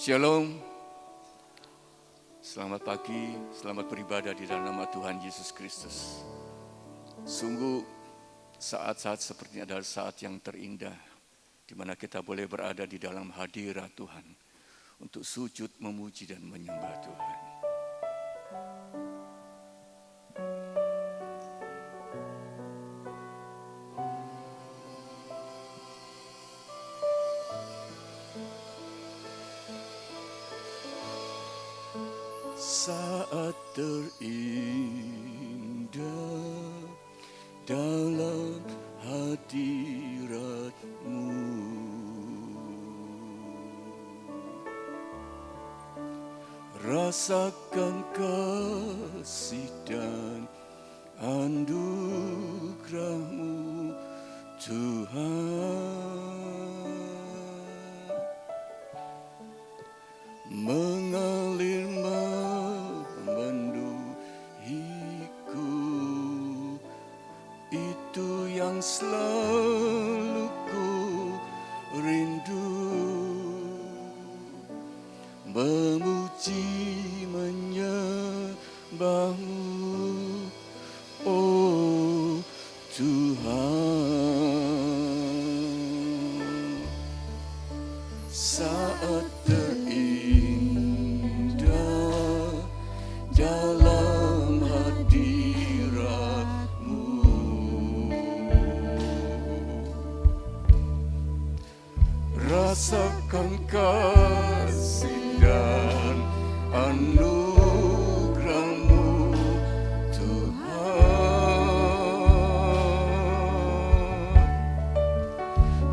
Shalom, selamat pagi, selamat beribadah di dalam nama Tuhan Yesus Kristus. Sungguh saat-saat seperti ini adalah saat yang terindah, di mana kita boleh berada di dalam hadirat Tuhan untuk sujud, memuji dan menyembah Tuhan. Saat terindah dalam hadirat-Mu, rasakan kasih dan anugerah-Mu Tuhan, mengalir itu yang selalu ku rindu, memuji menyembah-Mu, oh Tuhan. Saat terindah dalam hadirat-Mu, rasakan kasih dan anugerah-Mu Tuhan,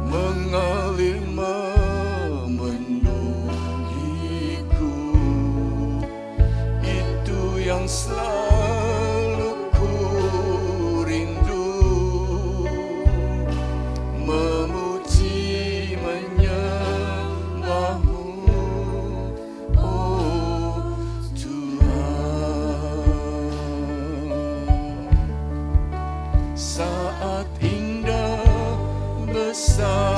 mengalir memenuhiku, itu yang selalu ku rindu, memuji menyembah-Mu, oh Tuhan. Saat indah bersama-Mu,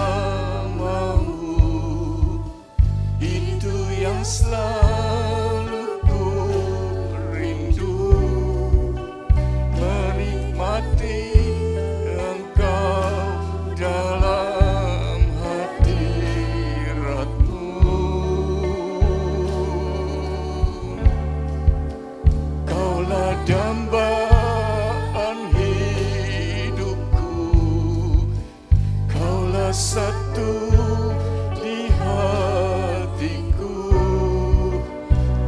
itu yang selalu ku rindu, menikmati Engkau dalam hadirat-Mu. Kaulah dambaan hidupku, Kaulah satu di hatiku,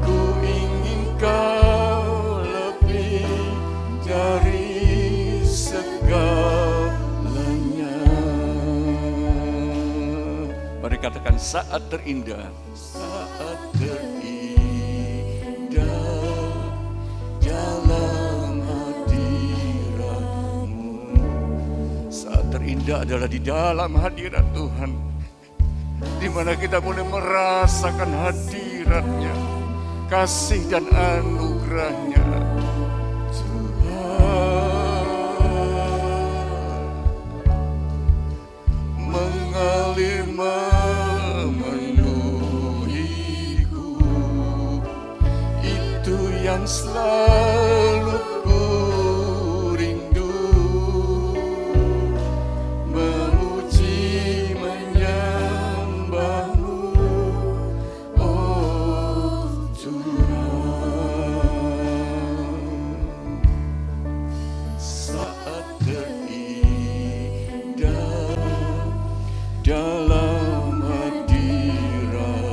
ku ingin Kau lebih dari segalanya. Mari katakan, saat terindah, saat terindah dalam hadirat-Mu. Saat terindah adalah di dalam hadirat Tuhan, di mana kita boleh merasakan hadirat-Nya, kasih dan anugerah-Nya. Tuhan, mengalir memenuhiku, itu yang selalu ku rindu, memuji menyembah-Mu, oh Tuhan. Saat terindah dalam hadirat-Mu,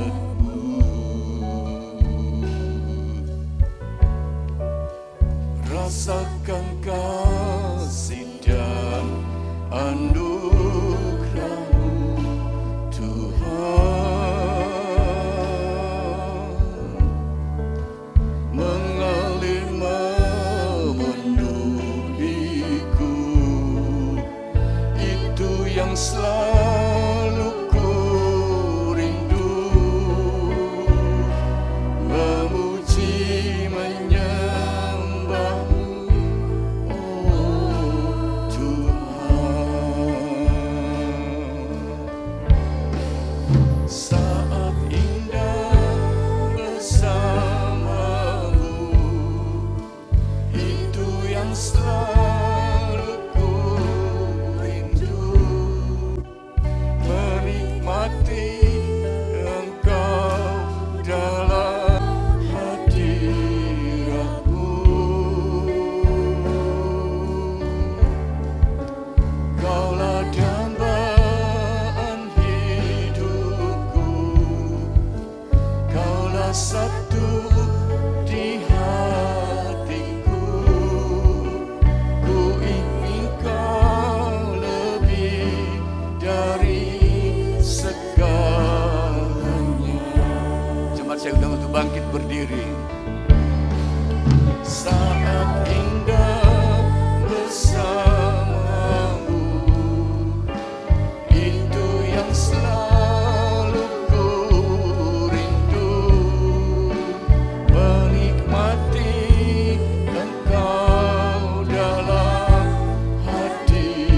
bangkit berdiri. Saat indah bersamamu, itu yang selalu ku rindu, menikmati Engkau dalam hadirat-Mu.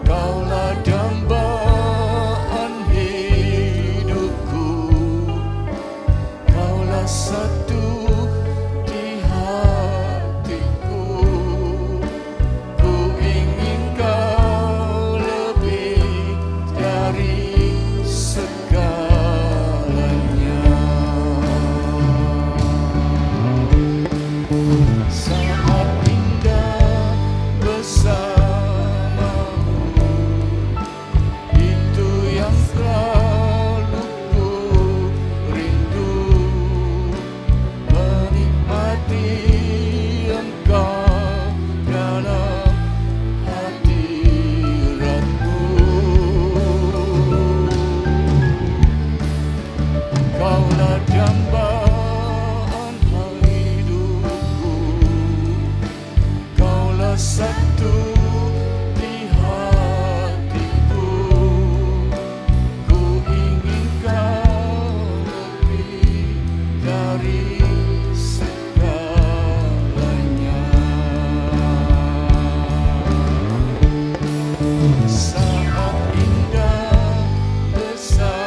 Kaulah dambaan hidupku, Kaulah satu di hatiku. Ku ingin Kau lebih dari segalanya. Saat indah bersamamu, itu yang selalu ku rindu, menikmati Engkau dalam hadirat-Mu. Kaulah dambaan hidupku, Kaulah satu di hatiku. Ku ingin Kau lebih dari segalanya. Saat indah bersamamu,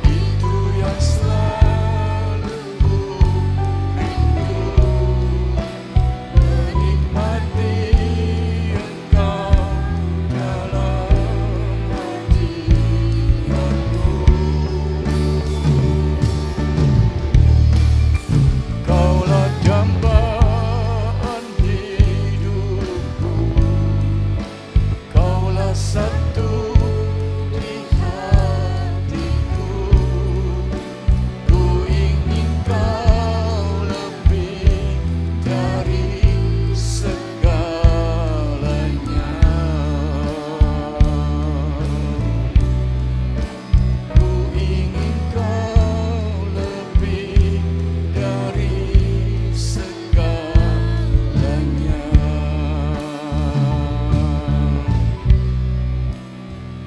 itu yang selalu ku rindu, menikmati Engkau dalam hadirat-Mu. Kaulah dambaan hidupku, Kaulah satu di hatiku. Ku ingin Kau lebih dari segalanya. Ku ingin Kau lebih dari segalanya.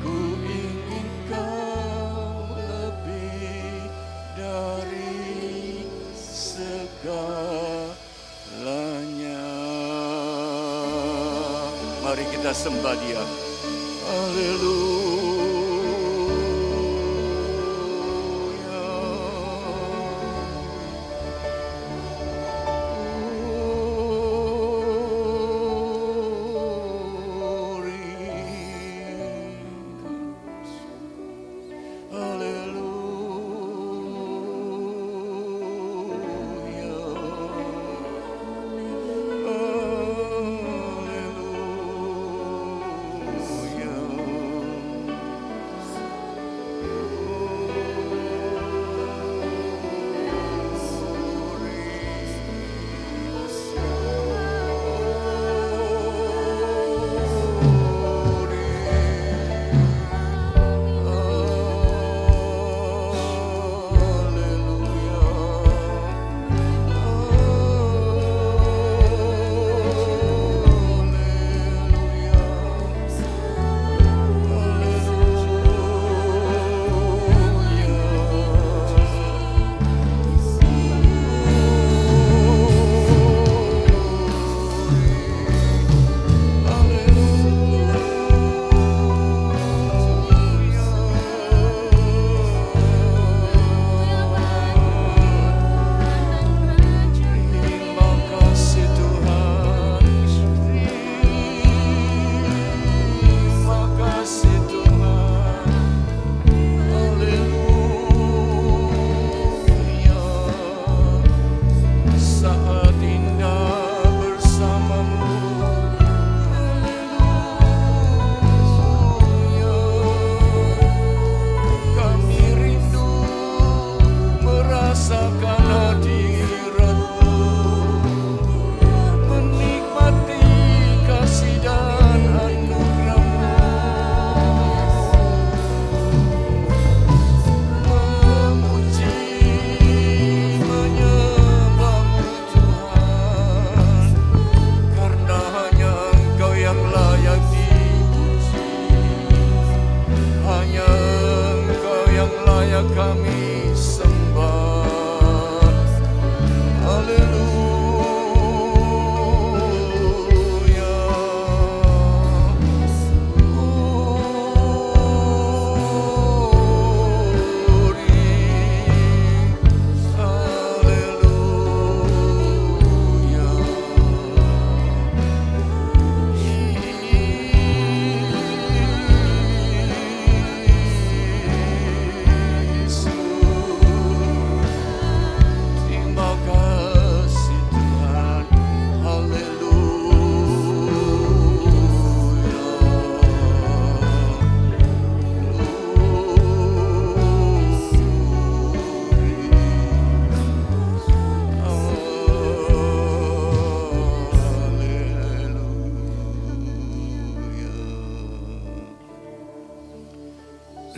Ku ingin Kau lebih dari segalanya. Mari kita sembah Dia. Haleluya.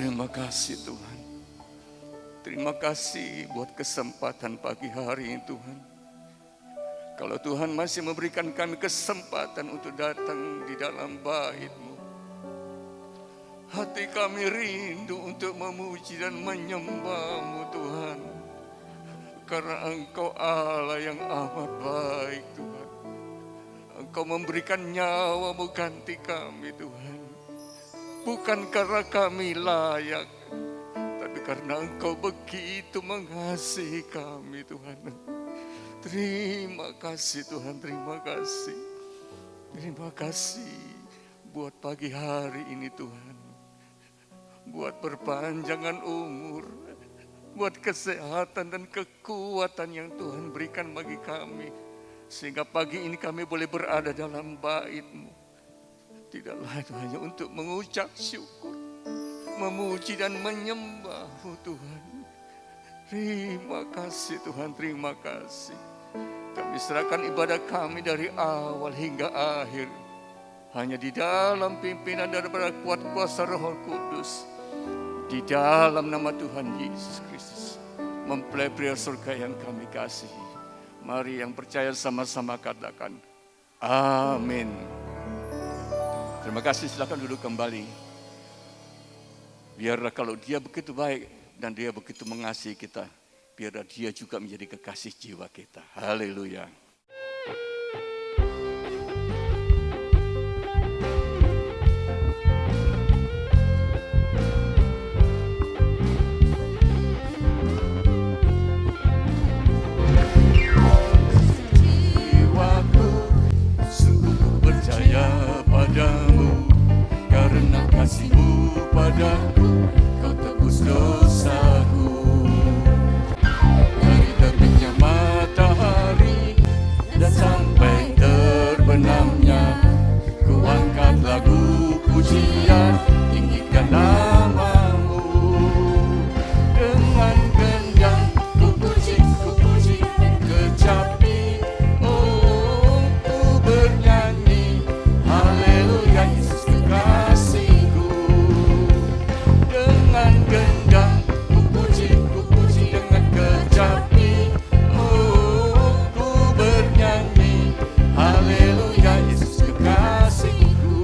Terima kasih Tuhan. Terima kasih buat kesempatan pagi hari ini Tuhan. Kalau Tuhan masih memberikan kami kesempatan untuk datang di dalam bait-Mu, hati kami rindu untuk memuji dan menyembah-Mu Tuhan. Karena Engkau Allah yang amat baik Tuhan. Engkau memberikan nyawa-Mu ganti kami Tuhan. Bukan karena kami layak, tapi karena Engkau begitu mengasihi kami Tuhan. Terima kasih Tuhan, terima kasih. Terima kasih buat pagi hari ini Tuhan. Buat perpanjangan umur, buat kesehatan dan kekuatan yang Tuhan berikan bagi kami. Sehingga pagi ini kami boleh berada dalam bait-Mu. Tidak lain hanya untuk mengucap syukur, memuji dan menyembah-Mu Tuhan. Terima kasih Tuhan, terima kasih. Kami serahkan ibadah kami dari awal hingga akhir hanya di dalam pimpinan daripada kuat kuasa Roh Kudus. Di dalam nama Tuhan Yesus Kristus, mempelai pria surga yang kami kasihi. Mari yang percaya sama-sama katakan, amin. Terima kasih, silakan duduk kembali. Biarlah kalau Dia begitu baik dan Dia begitu mengasihi kita, biarlah Dia juga menjadi kekasih jiwa kita. Haleluya. Jiwaku sungguh percaya padamu, karena kasih-Mu padaku, Kau tebus dosaku. Dari terbitnya matahari dan sampai terbenamnya, ku angkat lagu pujian, tinggikan nama-Mu. Dengan gendang ku puji, kecapi, oh ku bernyanyi, haleluya Yesus kekasihku. Dengan gendang ku puji dengan kecapi, oh ku bernyanyi, haleluya Yesus kekasihku.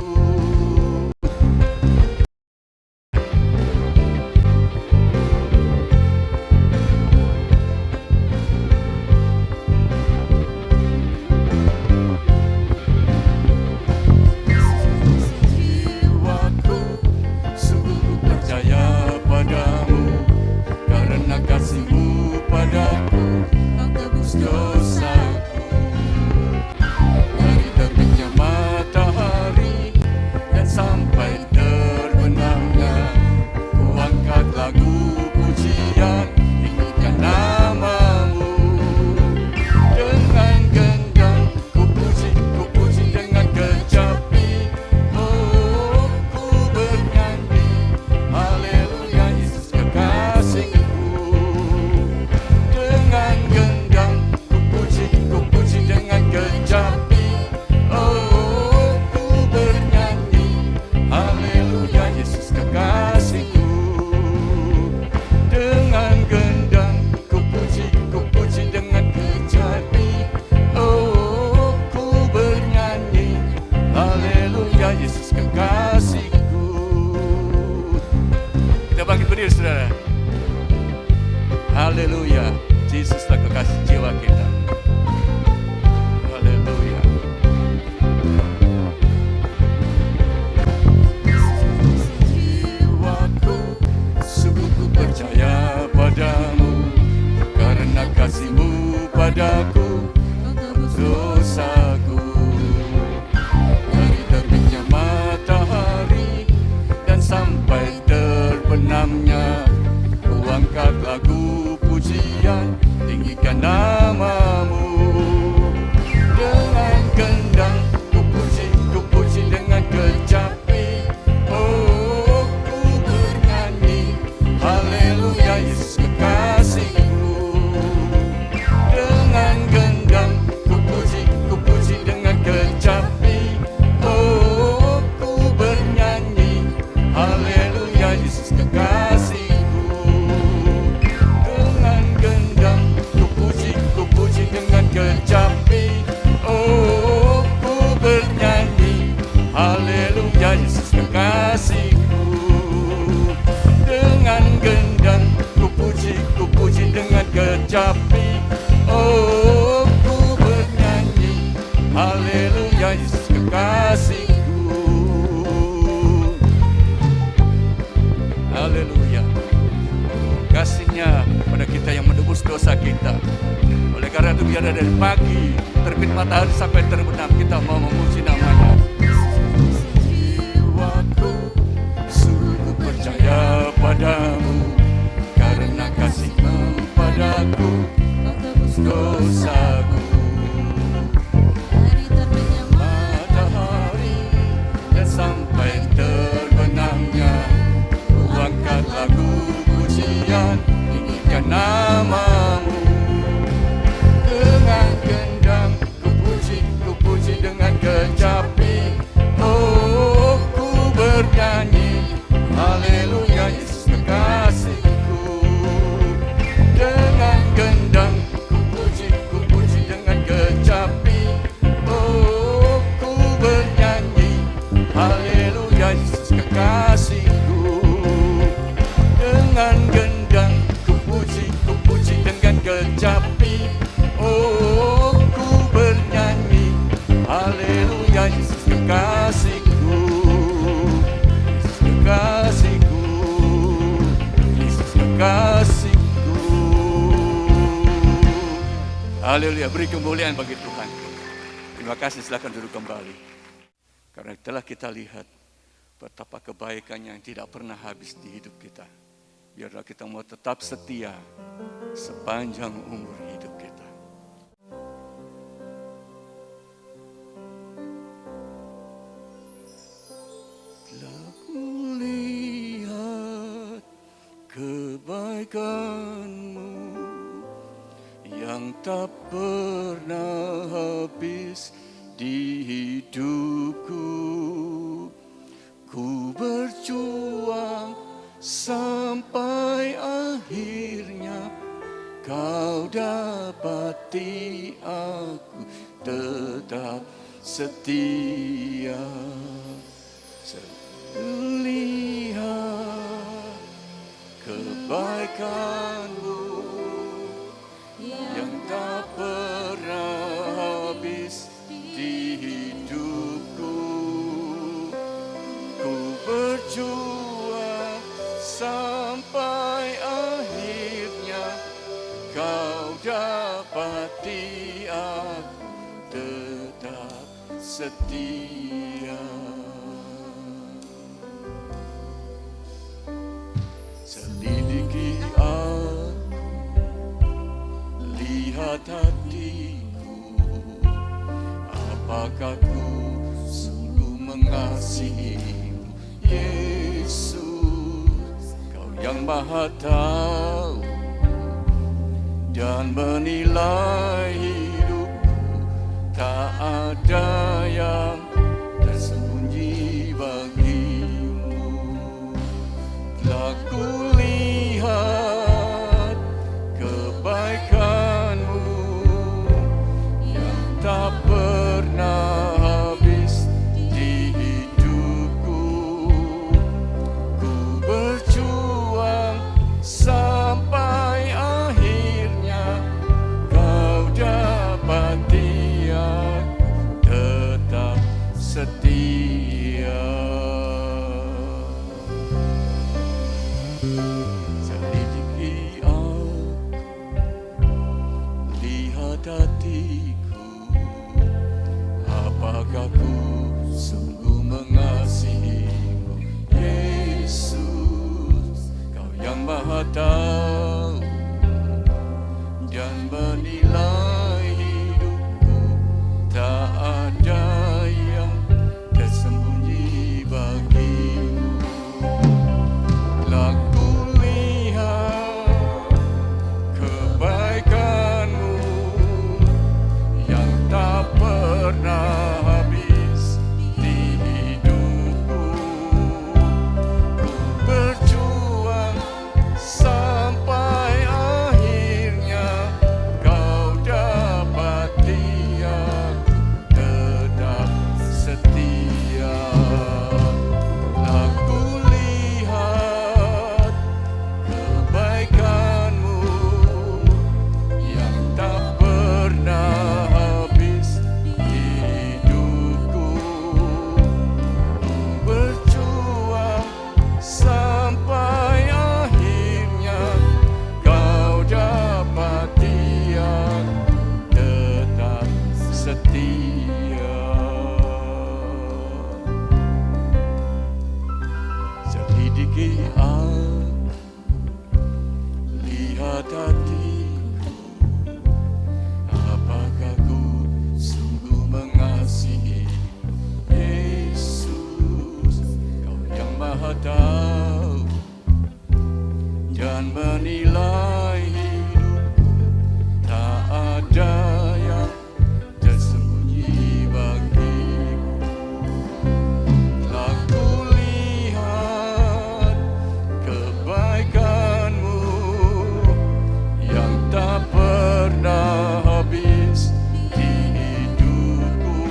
Jiwaku sungguh percaya padamu, karena kasih-Mu padaku, Kau tebus dosaku. Dari terbitnya matahari dan sampai terbenamnya, ku angkat lagu pujian, tinggikan nama-Mu. Dengan gendang ku puji dengan kecapi, oh ku bernyanyi, haleluya Yesus kekasihku. Dengan gendang ku puji dengan kecapi, oh ku bernyanyi, haleluya Yesus kekasihku. Dengan gendang ku puji dengan kecapi, oh ku bernyanyi, haleluya Yesus kekasihku. Kita bangkit berdiri saudara. Haleluya, Yesuslah kekasih jiwa kita. Haleluya. Jiwaku sungguh ku percaya padamu, karena kasih-Mu padaku, Kau tebus dosaku. Dari terbitnya matahari dan sampai terbenamnya, ku angkat lagu pujian, tinggikan nama-Mu. Haleluya Yesus kekasihku. Dengan gendang ku puji dengan kecapi. Oh, ku bernyanyi. Haleluya Yesus kekasihku. Haleluya. Kasihnya pada kita yang menebus dosa kita. Oleh karena itu biar dari pagi terbit matahari sampai terbenam kita mau memuji namanya. Jiwaku sungguh percaya padamu, karena kasih-Mu padaku menebus dosaku. Dari terbitnya matahari dan sampai terbenamnya, ku angkat lagu pujian, nyanyikan nama-Mu. Dengan gendang ku puji dengan kecapi. Oh, ku bernyanyi. Haleluya Yesus kekasihku. Dengan gendang ku puji dengan kecapi. Oh, ku bernyanyi. Haleluya Yesus kekasihku. Dengan gendang ku puji dengan kecapi. Oh, ku bernyanyi. Haleluya Yesus kekasihku. Yesus kekasihku. Yesus kekasihku. Haleluya, beri kemuliaan bagi Tuhan. Terima kasih, silakan duduk kembali. Karena telah kita lihat betapa kebaikan yang tidak pernah habis di hidup kita. Biarlah kita mau tetap setia sepanjang umur hidup kita. Telah kulihat kebaikan-Mu yang tak pernah habis di hidupku. Ku berjuang sampai akhirnya Kau dapati aku tetap setia. Lihat kebaikan-Mu yang tak pernah habis di hidupku. Ku berjuang sampai akhirnya Kau dapati aku tetap setia. Selidiki aku, lihat hatiku, apakah ku sungguh mengasihi-Mu, Yesus. Kau yang Maha tahu dan menilai hidupku, tak ada yang tersembunyi bagi-Mu. Telah kulihat kebaikan-Mu yang tak pernah habis di hidupku. Ku berjuang sampai akhirnya Kau dapati aku tetap setia. Selidiki aku, lihat hatiku, apakah ku sungguh mengasihi-Mu, Yesus. Kau yang Maha tahu dan menilai hidupku, tak ada yang tersembunyi bagi aku, lihat hatiku, apakah ku sungguh mengasihi Yesus. Kau yang Maha tahu dan menilai hidupku, tak ada yang tersembunyi bagiku. Telah kulihat kebaikan-Mu yang tak pernah habis di hidupku.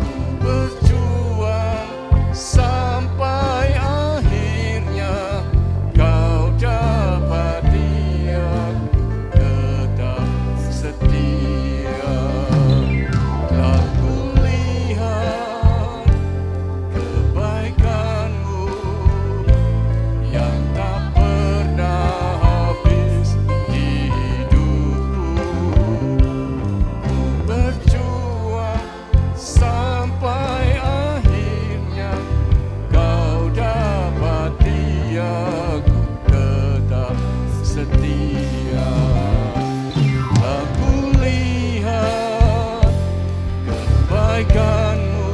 Ku berjuang sampai akhirnya Kau dapati aku tetap setia. Telah kulihat kebaikan-Mu yang tak pernah habis di hidupku. Ku berjuang sampai akhirnya Kau dapati aku tetap setia. Telah kulihat kebaikan-Mu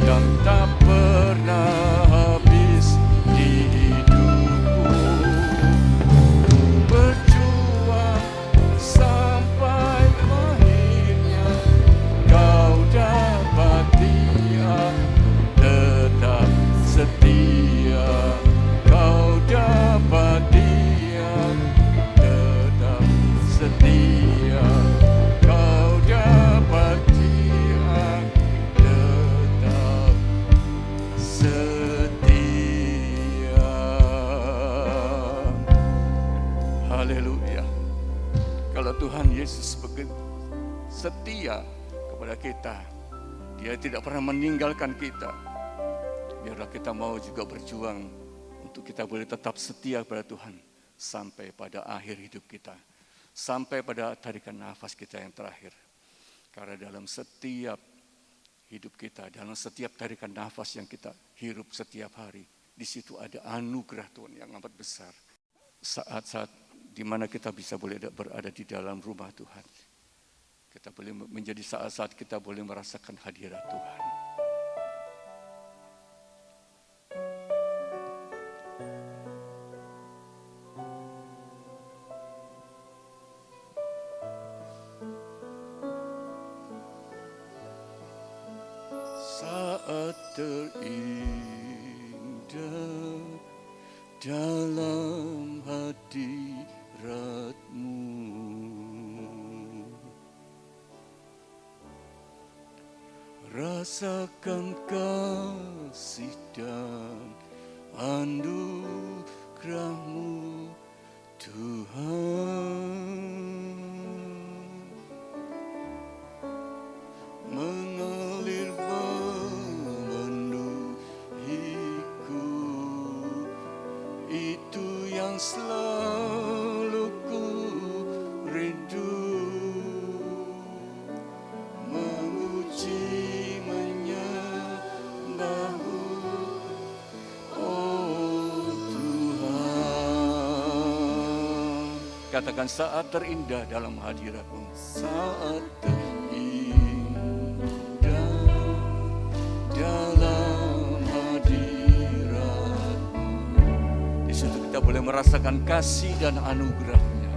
yang tak pernah habis di hidupku. Ku berjuang sampai akhirnya Kau dapati aku tetap setia. Kau dapati aku tetap setia. Kau dapati aku tetap setia. Haleluya. Kalau Tuhan Yesus begitu setia kepada kita, Dia tidak pernah meninggalkan kita. Biarlah kita mau juga berjuang untuk kita boleh tetap setia kepada Tuhan sampai pada akhir hidup kita, sampai pada tarikan nafas kita yang terakhir. Karena dalam setiap hidup kita, dalam setiap tarikan nafas yang kita hirup setiap hari, di situ ada anugerah Tuhan yang amat besar. Saat-saat di mana kita bisa boleh berada di dalam rumah Tuhan, kita boleh menjadi saat-saat kita boleh merasakan hadirat Tuhan. Saat terindah dalam hadirat-Mu, rasakan kasih dan anugerah-Mu Tuhan. Mengalir memenuhiku, itu yang selalu ku rindu. Memuji menyembah-Mu, oh Tuhan. Katakan saat terindah dalam hadirat-Mu, saat terindah dalam hadirat-Mu. Di situ kita boleh merasakan kasih dan anugerah-Nya.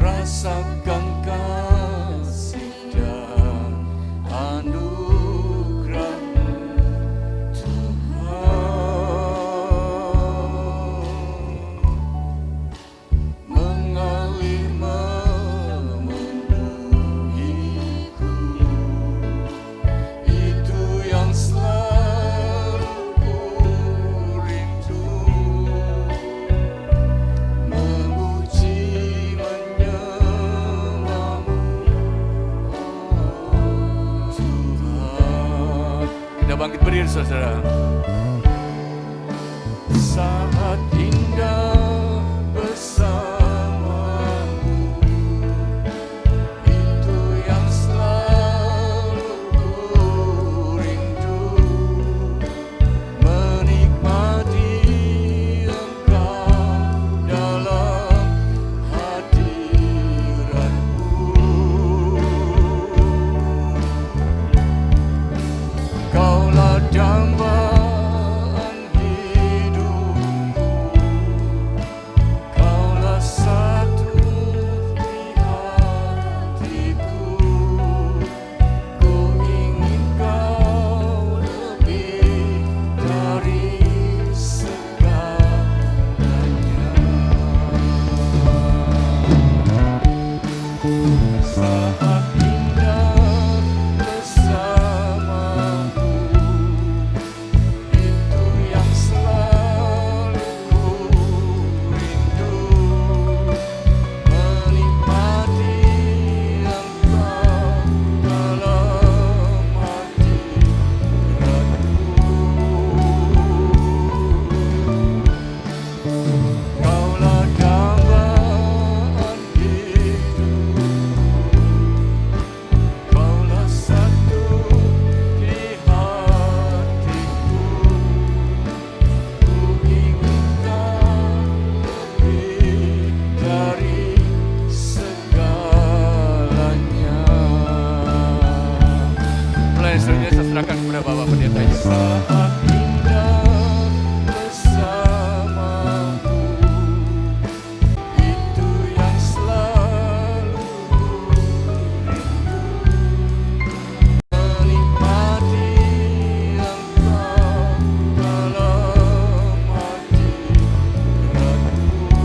Rasakan kasih dan anugerah-Mu Tuhan. Mengalir memenuhiku, itu yang selalu ku rindu. Memuji menyembah-Mu, oh Tuhan. Kita bangkit berdiri saudara. Saat indah bersama-Mu, itu yang selalu ku rindu. selanjutnya saya serahkan kepada Bapak Pendeta Yus. Saat indah bersamamu, itu yang selalu menikmati engkau dalam hati beratku.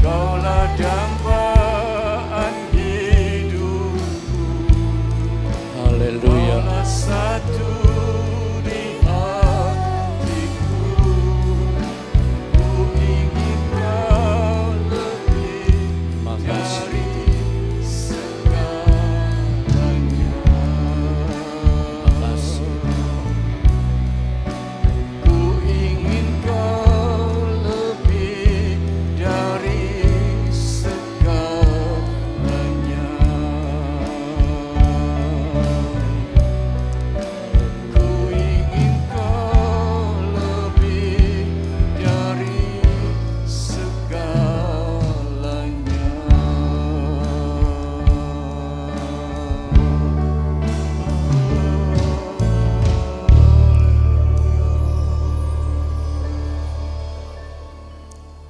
Kaulah dambaan hidupku, Haleluya. kaulah satu di hatiku. Ku ingin kau lebih dari segalanya. Ku ingin kau lebih dari segalanya. Ku ingin kau lebih dari segalanya.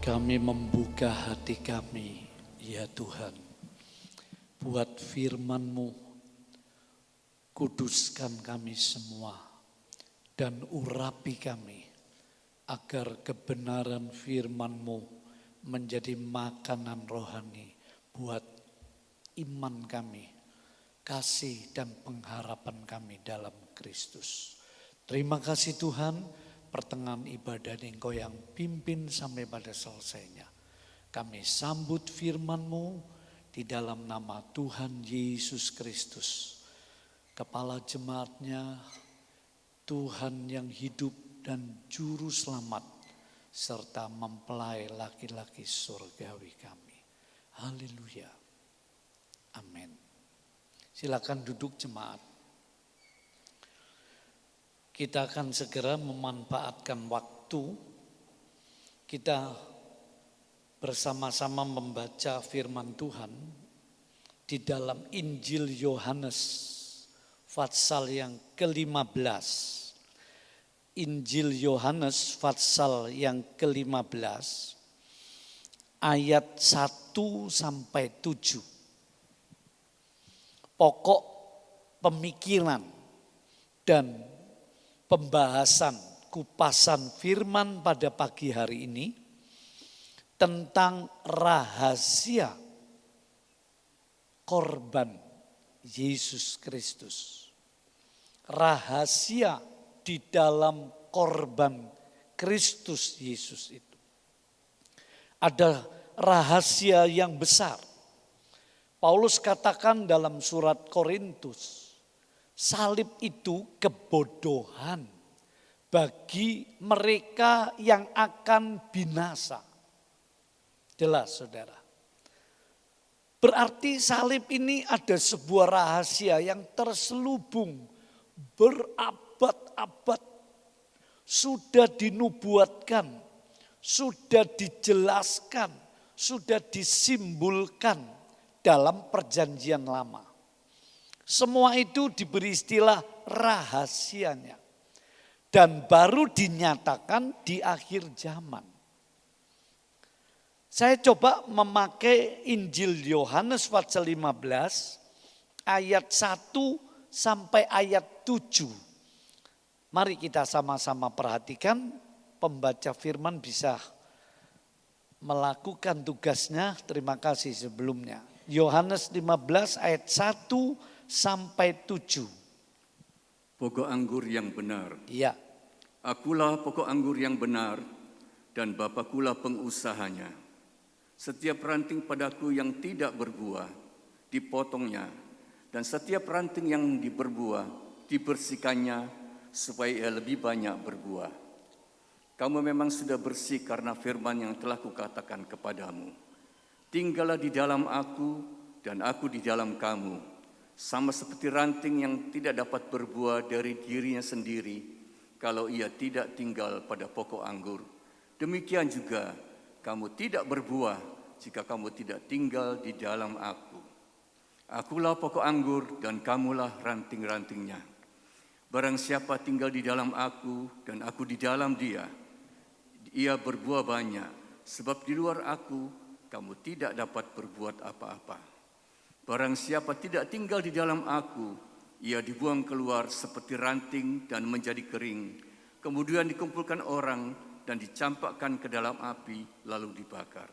Kami membuka hati kami, ya Tuhan, buat firman-Mu. Kuduskan kami semua dan urapi kami, agar kebenaran firman-Mu menjadi makanan rohani buat iman kami, kasih dan pengharapan kami dalam Kristus. Terima kasih Tuhan, pertengahan ibadah Engkau yang pimpin sampai pada selesainya. Kami sambut firman-Mu di dalam nama Tuhan Yesus Kristus, Kepala jemaatnya, Tuhan yang hidup dan Juru Selamat, serta mempelai laki-laki surgawi kami. Haleluya. Amin. Silakan duduk jemaat. Kita akan segera memanfaatkan waktu. Kita bersama-sama membaca firman Tuhan di dalam Injil Yohanes pasal yang ke-15. Injil Yohanes pasal yang ke-15 ayat 1 sampai 7. Pokok pemikiran dan pembahasan kupasan firman pada pagi hari ini tentang rahasia korban Yesus Kristus. Rahasia di dalam korban Kristus Yesus itu. Ada rahasia yang besar. Paulus katakan dalam surat Korintus, salib itu kebodohan bagi mereka yang akan binasa. Jelas saudara. Berarti salib ini ada sebuah rahasia yang terselubung berabad-abad. Sudah dinubuatkan, sudah dijelaskan, sudah disimbolkan dalam perjanjian lama. Semua itu diberi istilah rahasianya. Dan baru dinyatakan di akhir zaman. Saya coba memakai Injil Yohanes pasal 15 ayat 1 sampai ayat 7. Mari kita sama-sama perhatikan, pembaca firman bisa melakukan tugasnya. Terima kasih sebelumnya. Yohanes 15 ayat 1 sampai 7. Pokok anggur yang benar. Ya. Akulah pokok anggur yang benar dan Bapakulah pengusahanya. Setiap ranting padaku yang tidak berbuah dipotongnya, dan setiap ranting yang berbuah dibersihkannya supaya ia lebih banyak berbuah. Kamu memang sudah bersih karena firman yang telah kukatakan kepadamu. Tinggallah di dalam aku dan aku di dalam kamu. Sama seperti ranting yang tidak dapat berbuah dari dirinya sendiri kalau ia tidak tinggal pada pokok anggur. Demikian juga kamu tidak berbuah jika kamu tidak tinggal di dalam aku. Akulah pokok anggur dan kamulah ranting-rantingnya. Barang siapa tinggal di dalam aku dan aku di dalam dia, ia berbuah banyak, sebab di luar aku kamu tidak dapat berbuat apa-apa. Barang siapa tidak tinggal di dalam aku, ia dibuang keluar seperti ranting dan menjadi kering, kemudian dikumpulkan orang dan dicampakkan ke dalam api lalu dibakar.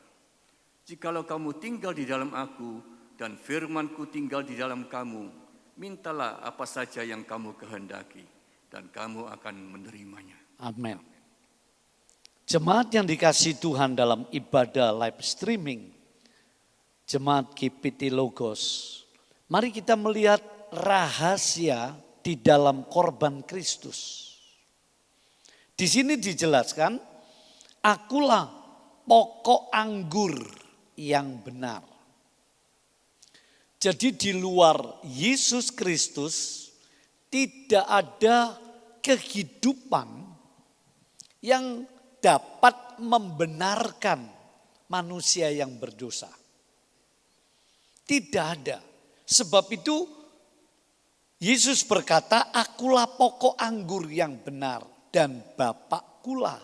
Jikalau kamu tinggal di dalam aku dan firman-Ku tinggal di dalam kamu, mintalah apa saja yang kamu kehendaki, dan kamu akan menerimanya. Amin. Jemaat yang dikasihi Tuhan dalam ibadah live streaming, Jemaat GPT Logos, mari kita melihat rahasia di dalam korban Kristus. Di sini dijelaskan, akulah pokok anggur yang benar. Jadi di luar Yesus Kristus tidak ada kehidupan yang dapat membenarkan manusia yang berdosa. Tidak ada. Sebab itu Yesus berkata, akulah pokok anggur yang benar dan Bapakkulah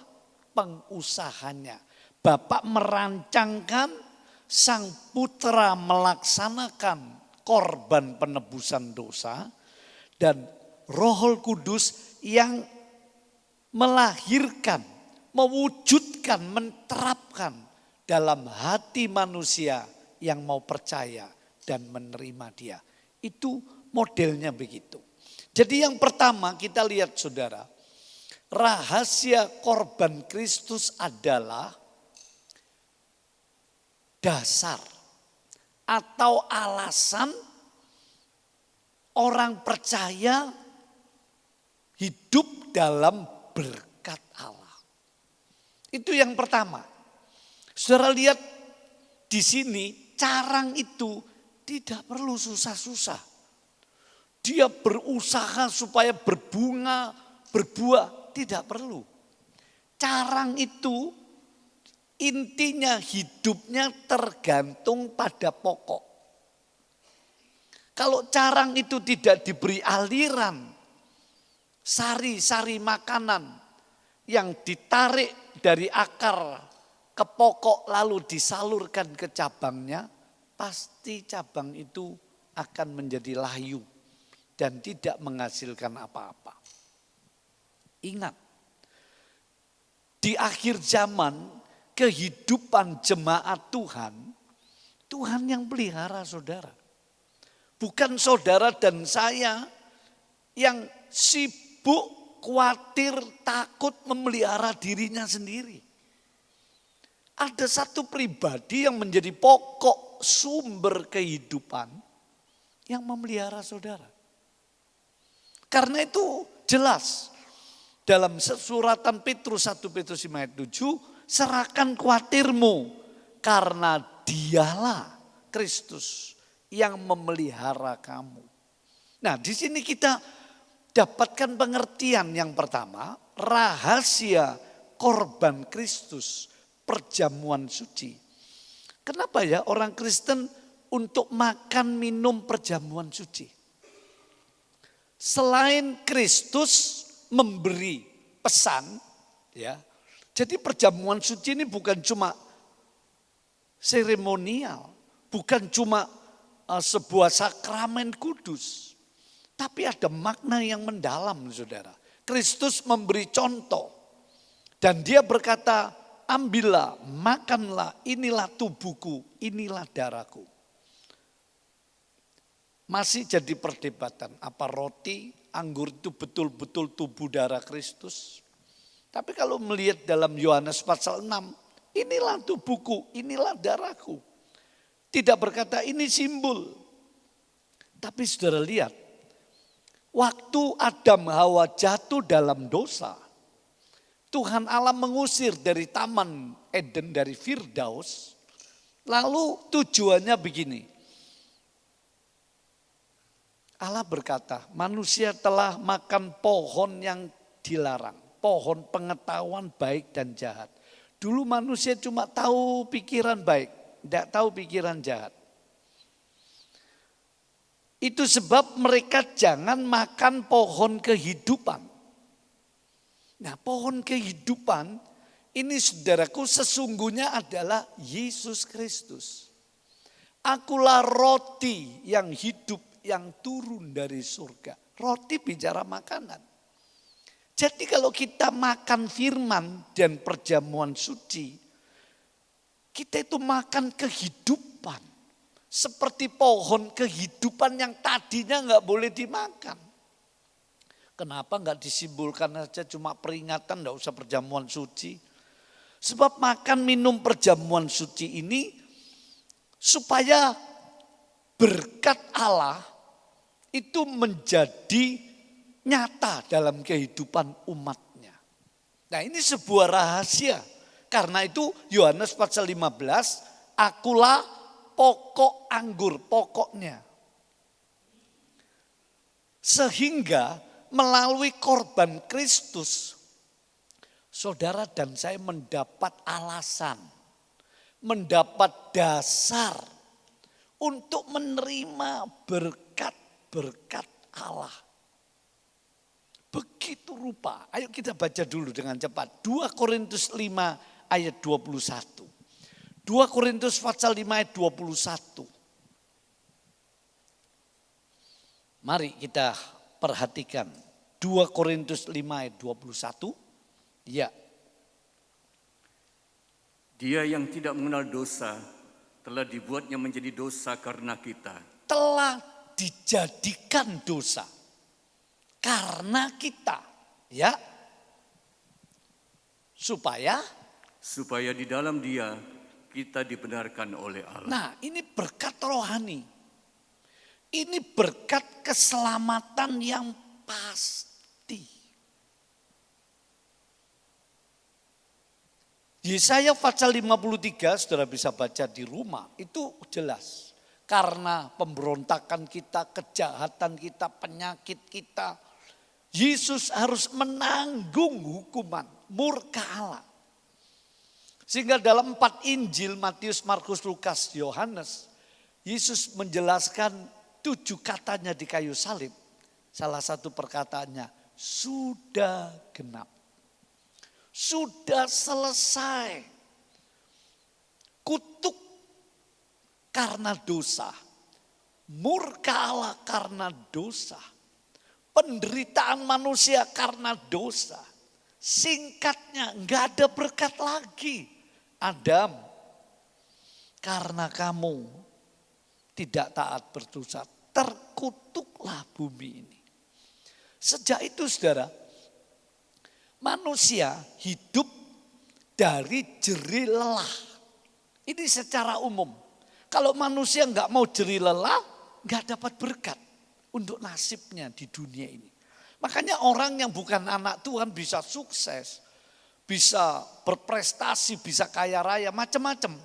pengusahanya. Bapak merancangkan, Sang Putra melaksanakan korban penebusan dosa, dan Roh Kudus yang melahirkan, mewujudkan, menerapkan dalam hati manusia yang mau percaya dan menerima Dia. Itu modelnya begitu. Jadi yang pertama kita lihat saudara, rahasia korban Kristus adalah dasar atau alasan orang percaya hidup dalam berkat Allah. Itu yang pertama. Saudara lihat di sini carang itu tidak perlu susah-susah. Dia berusaha supaya berbunga, berbuah, tidak perlu. Carang itu intinya hidupnya tergantung pada pokok. Kalau carang itu tidak diberi aliran, sari-sari makanan yang ditarik dari akar ke pokok lalu disalurkan ke cabangnya, pasti cabang itu akan menjadi layu dan tidak menghasilkan apa-apa. Ingat, di akhir zaman kehidupan jemaat Tuhan, Tuhan yang pelihara saudara. Bukan saudara dan saya yang sibuk, khawatir, takut memelihara dirinya sendiri. Ada satu pribadi yang menjadi pokok sumber kehidupan yang memelihara saudara. Karena itu jelas dalam suratan Petrus 1 Petrus 5 ayat 7, serahkan khawatirmu karena Dialah Kristus yang memelihara kamu. Nah, di sini kita dapatkan pengertian yang pertama, rahasia korban Kristus, perjamuan suci. Kenapa ya orang Kristen untuk makan minum perjamuan suci? Selain Kristus memberi pesan, ya. Jadi perjamuan suci ini bukan cuma seremonial, bukan cuma sebuah sakramen kudus, tapi ada makna yang mendalam, saudara. Kristus memberi contoh dan Dia berkata, ambillah, makanlah, inilah tubuhku, inilah darahku. Masih jadi perdebatan, apa roti, anggur itu betul-betul tubuh darah Kristus? Tapi kalau melihat dalam Yohanes pasal 6, inilah tubuhku, inilah darahku. Tidak berkata ini simbol. Tapi saudara lihat, waktu Adam Hawa jatuh dalam dosa, Tuhan Allah mengusir dari Taman Eden, dari Firdaus. Lalu tujuannya begini. Allah berkata, manusia telah makan pohon yang dilarang. Pohon pengetahuan baik dan jahat. Dulu manusia cuma tahu pikiran baik, tidak tahu pikiran jahat. Itu sebab mereka jangan makan pohon kehidupan. Nah, pohon kehidupan ini saudaraku sesungguhnya adalah Yesus Kristus. Akulah roti yang hidup yang turun dari surga. Roti bicara makanan. Jadi kalau kita makan firman dan perjamuan suci, kita itu makan kehidupan. Seperti pohon kehidupan yang tadinya nggak boleh dimakan. Kenapa nggak disimbolkan aja cuma peringatan, nggak usah perjamuan suci? Sebab makan minum perjamuan suci ini supaya berkat Allah itu menjadi nyata dalam kehidupan umatnya. Nah, ini sebuah rahasia. Karena itu Yohanes pasal 15, akulah pokok anggur, pokoknya. Sehingga melalui korban Kristus, saudara dan saya mendapat alasan, mendapat dasar untuk menerima berkat-berkat Allah. Begitu rupa. Ayo kita baca dulu dengan cepat. 2 Korintus 5 ayat 21. 2 Korintus pasal 5 ayat 21. Mari kita perhatikan. 2 Korintus 5 ayat 21. Ya. Dia yang tidak mengenal dosa telah dibuatnya menjadi dosa karena kita. Telah dijadikan dosa karena kita. Ya. Supaya di dalam Dia kita dibenarkan oleh Allah. Nah, ini berkat rohani. Ini berkat keselamatan yang pasti. Yesaya pasal 53, saudara bisa baca di rumah, itu jelas. Karena pemberontakan kita, kejahatan kita, penyakit kita, Yesus harus menanggung hukuman, murka Allah. Sehingga dalam 4 Injil, Matius, Markus, Lukas, Yohanes, Yesus menjelaskan 7 katanya di kayu salib. Salah satu perkataannya, sudah genap. Sudah selesai. Kutuk karena dosa. Murka Allah karena dosa. Penderitaan manusia karena dosa. Singkatnya, enggak ada berkat lagi. Adam, karena kamu tidak taat berdosa, terkutuklah bumi ini. Sejak itu saudara, manusia hidup dari jerih lelah. Ini secara umum. Kalau manusia enggak mau jerih lelah, enggak dapat berkat untuk nasibnya di dunia ini. Makanya orang yang bukan anak Tuhan bisa sukses, bisa berprestasi, bisa kaya raya, macam-macam.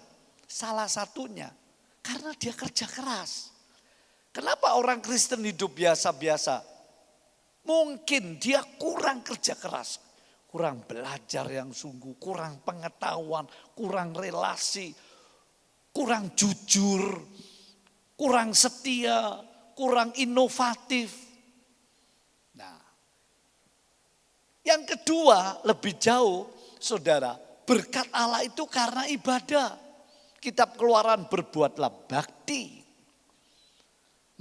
Salah satunya karena dia kerja keras. Kenapa orang Kristen hidup biasa-biasa? Mungkin dia kurang kerja keras, kurang belajar yang sungguh, kurang pengetahuan, kurang relasi, kurang jujur, kurang setia, kurang inovatif. Nah, yang kedua lebih jauh, saudara, berkat Allah itu karena ibadah. Kitab Keluaran, berbuatlah bakti.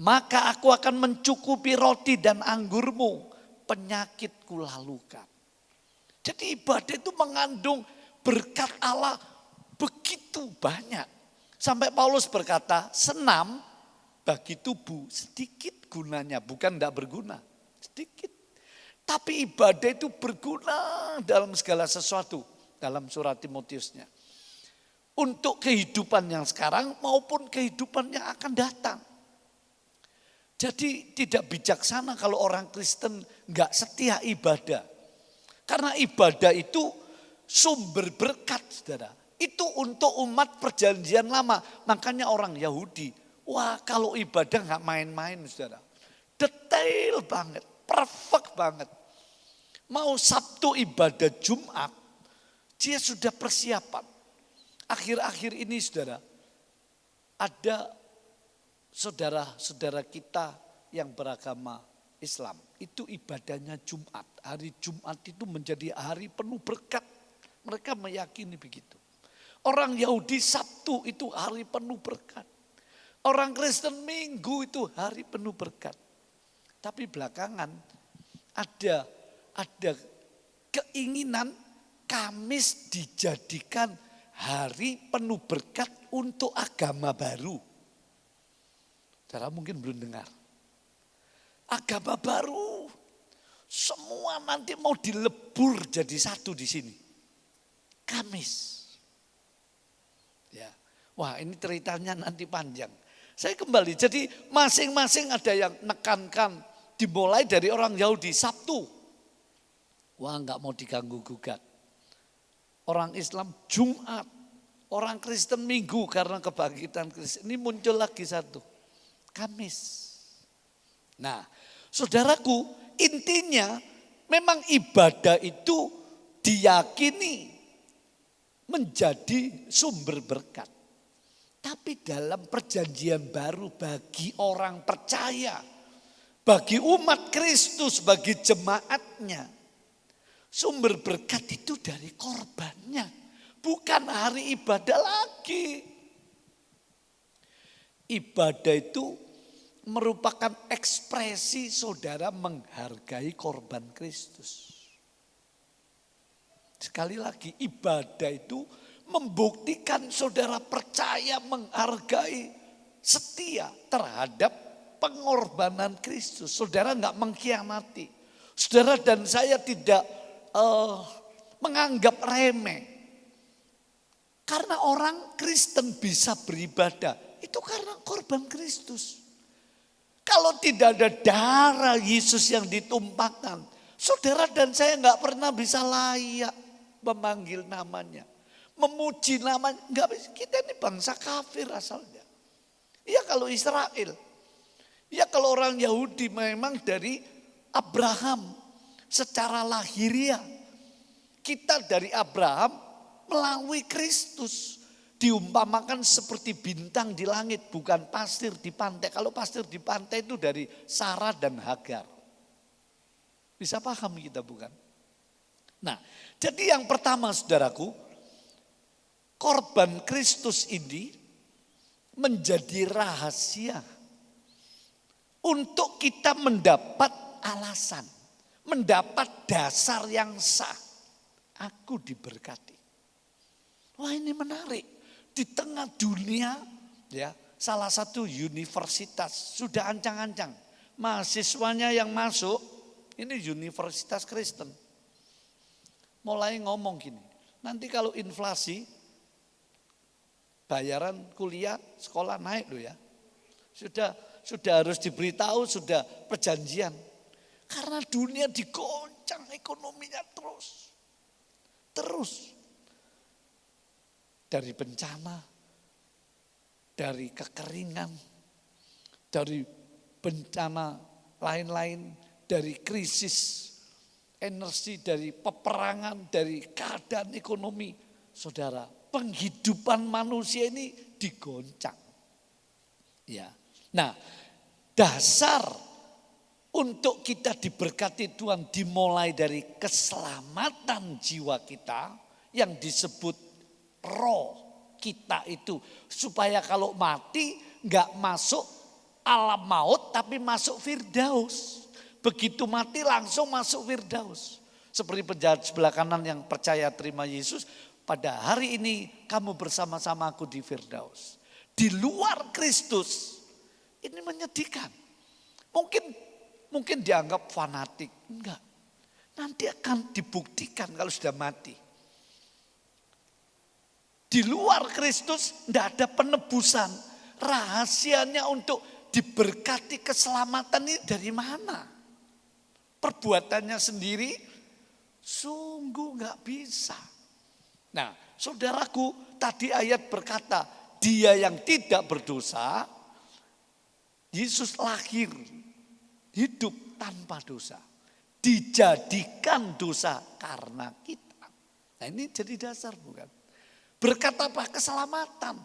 Maka aku akan mencukupi roti dan anggurmu, penyakitku lalukan. Jadi ibadah itu mengandung berkat Allah begitu banyak. Sampai Paulus berkata, senam bagi tubuh sedikit gunanya, bukan tidak berguna, sedikit. Tapi ibadah itu berguna dalam segala sesuatu, dalam surat Timotiusnya. Untuk kehidupan yang sekarang maupun kehidupan yang akan datang. Jadi tidak bijaksana kalau orang Kristen enggak setia ibadah. Karena ibadah itu sumber berkat, saudara. Itu untuk umat perjanjian lama. Makanya orang Yahudi, wah kalau ibadah enggak main-main, saudara. Detail banget, perfect banget. Mau Sabtu ibadah Jumat, dia sudah persiapan. Akhir-akhir ini, saudara, ada saudara-saudara kita yang beragama Islam, itu ibadahnya Jumat. Hari Jumat itu menjadi hari penuh berkat. Mereka meyakini begitu. Orang Yahudi Sabtu itu hari penuh berkat. Orang Kristen Minggu itu hari penuh berkat. Tapi belakangan ada keinginan Kamis dijadikan hari penuh berkat untuk agama baru. Saudara mungkin belum dengar. Agama baru. Semua nanti mau dilebur jadi satu di sini. Kamis. Ya. Wah, ini ceritanya nanti panjang. Saya kembali, jadi masing-masing ada yang nekankan dimulai dari orang Yahudi Sabtu. Wah, enggak mau diganggu gugat. Orang Islam Jumat, orang Kristen Minggu karena kebangkitan Kristus. Ini muncul lagi satu, Kamis. Nah, saudaraku, intinya memang ibadah itu diyakini menjadi sumber berkat. Tapi dalam perjanjian baru bagi orang percaya, bagi umat Kristus, bagi jemaatnya, sumber berkat itu dari korbannya, bukan hari ibadah lagi. Ibadah itu merupakan ekspresi saudara menghargai korban Kristus. Sekali lagi, ibadah itu membuktikan saudara percaya, menghargai, setia terhadap pengorbanan Kristus. Saudara enggak mengkhianati. Saudara dan saya tidak menganggap remeh. Karena orang Kristen bisa beribadah, itu karena korban Kristus. Kalau tidak ada darah Yesus yang ditumpahkan, saudara dan saya enggak pernah bisa layak memanggil namanya. Memuji namanya, enggak bisa. Kita ini bangsa kafir asalnya. Ya kalau Israel. Ya kalau orang Yahudi memang dari Abraham secara lahiriah. Kita dari Abraham melalui Kristus. Diumpamakan seperti bintang di langit, bukan pasir di pantai. Kalau pasir di pantai itu dari Sarah dan Hagar. Bisa paham kita bukan? Nah, jadi yang pertama saudaraku, korban Kristus ini menjadi rahasia untuk kita mendapat alasan, mendapat dasar yang sah. Aku diberkati. Wah, ini menarik. Di tengah dunia, ya, salah satu universitas sudah ancang-ancang. Mahasiswanya yang masuk, ini universitas Kristen. Mulai ngomong gini, nanti kalau inflasi, bayaran kuliah, sekolah naik loh ya. Sudah harus diberitahu, sudah perjanjian. Karena dunia digoncang ekonominya terus. Dari bencana, dari kekeringan, dari bencana lain-lain, dari krisis energi, dari peperangan, dari keadaan ekonomi. Saudara, penghidupan manusia ini digoncang. Ya. Nah, dasar untuk kita diberkati Tuhan dimulai dari keselamatan jiwa kita yang disebut roh kita itu. Supaya kalau mati enggak masuk alam maut tapi masuk Firdaus. Begitu mati langsung masuk Firdaus. Seperti penjahat sebelah kanan yang percaya terima Yesus. Pada hari ini kamu bersama-sama aku di Firdaus. Di luar Kristus. Ini menyedihkan. Mungkin dianggap fanatik. Enggak. Nanti akan dibuktikan kalau sudah mati. Di luar Kristus tidak ada penebusan. Rahasianya untuk diberkati keselamatan ini dari mana? Perbuatannya sendiri sungguh enggak bisa. Nah, saudaraku, tadi ayat berkata, dia yang tidak berdosa, Yesus lahir, hidup tanpa dosa. Dijadikan dosa karena kita. Nah, ini jadi dasar bukan? Berkat apa? Keselamatan.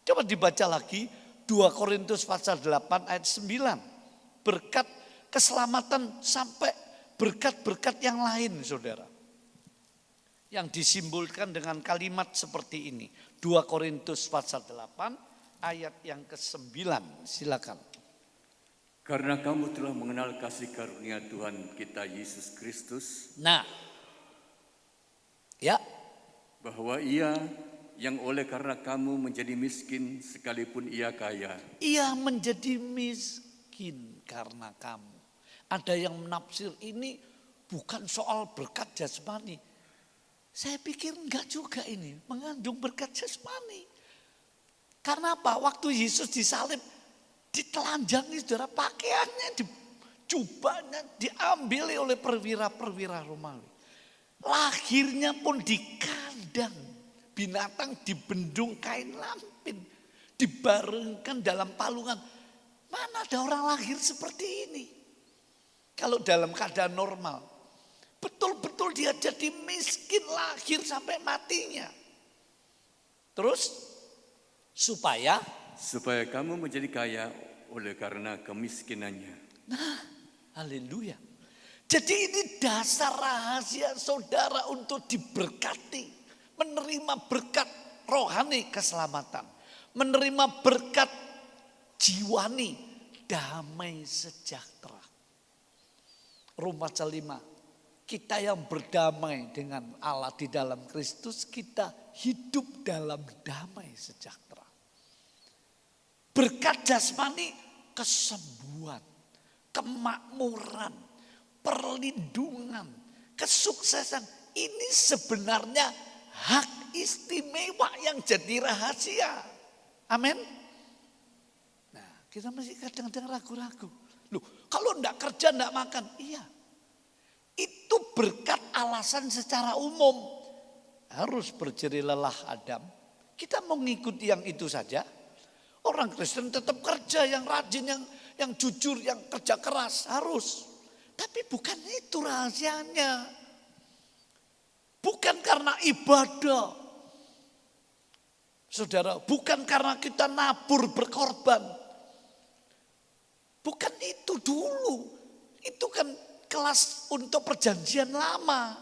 Coba dibaca lagi, 2 Korintus pasal 8 ayat 9. Berkat keselamatan sampai berkat-berkat yang lain, saudara. Yang disimbolkan dengan kalimat seperti ini. 2 Korintus pasal 8 ayat yang ke-9. Silakan. Karena kamu telah mengenal kasih karunia Tuhan kita Yesus Kristus. Nah, ya. Bahwa ia yang oleh karena kamu menjadi miskin sekalipun ia kaya. Ia menjadi miskin karena kamu. Ada yang menafsir ini bukan soal berkat jasmani. Saya pikir enggak juga ini, mengandung berkat jasmani. Karena apa? Waktu Yesus disalib, ditelanjangi saudara, pakaiannya, jubahnya diambil oleh perwira-perwira Romawi. Lahirnya pun di kandang binatang, dibendung kain lampin, dibarengkan dalam palungan. Mana ada orang lahir seperti ini? Kalau dalam keadaan normal, betul-betul dia jadi miskin lahir sampai matinya. Terus supaya kamu menjadi kaya oleh karena kemiskinannya. Nah, haleluya. Jadi ini dasar rahasia saudara untuk diberkati, menerima berkat rohani keselamatan, menerima berkat jiwani damai sejahtera. Roma 5. Kita yang berdamai dengan Allah di dalam Kristus, kita hidup dalam damai sejahtera. Berkat jasmani, kesembuhan, kemakmuran, perlindungan, kesuksesan. Ini sebenarnya hak istimewa yang jadi rahasia. Amin. Nah, kita masih kadang-kadang ragu-ragu. Loh, kalau enggak kerja enggak makan. Iya. Itu berkat alasan secara umum. Harus berjerih lelah Adam. Kita mau ngikuti yang itu saja. Orang Kristen tetap kerja, yang rajin, yang jujur, yang kerja keras. Harus. Tapi bukan itu rahasianya. Bukan karena ibadah. Saudara, bukan karena kita nabur berkorban. Bukan itu dulu. Itu kan kelas untuk perjanjian lama.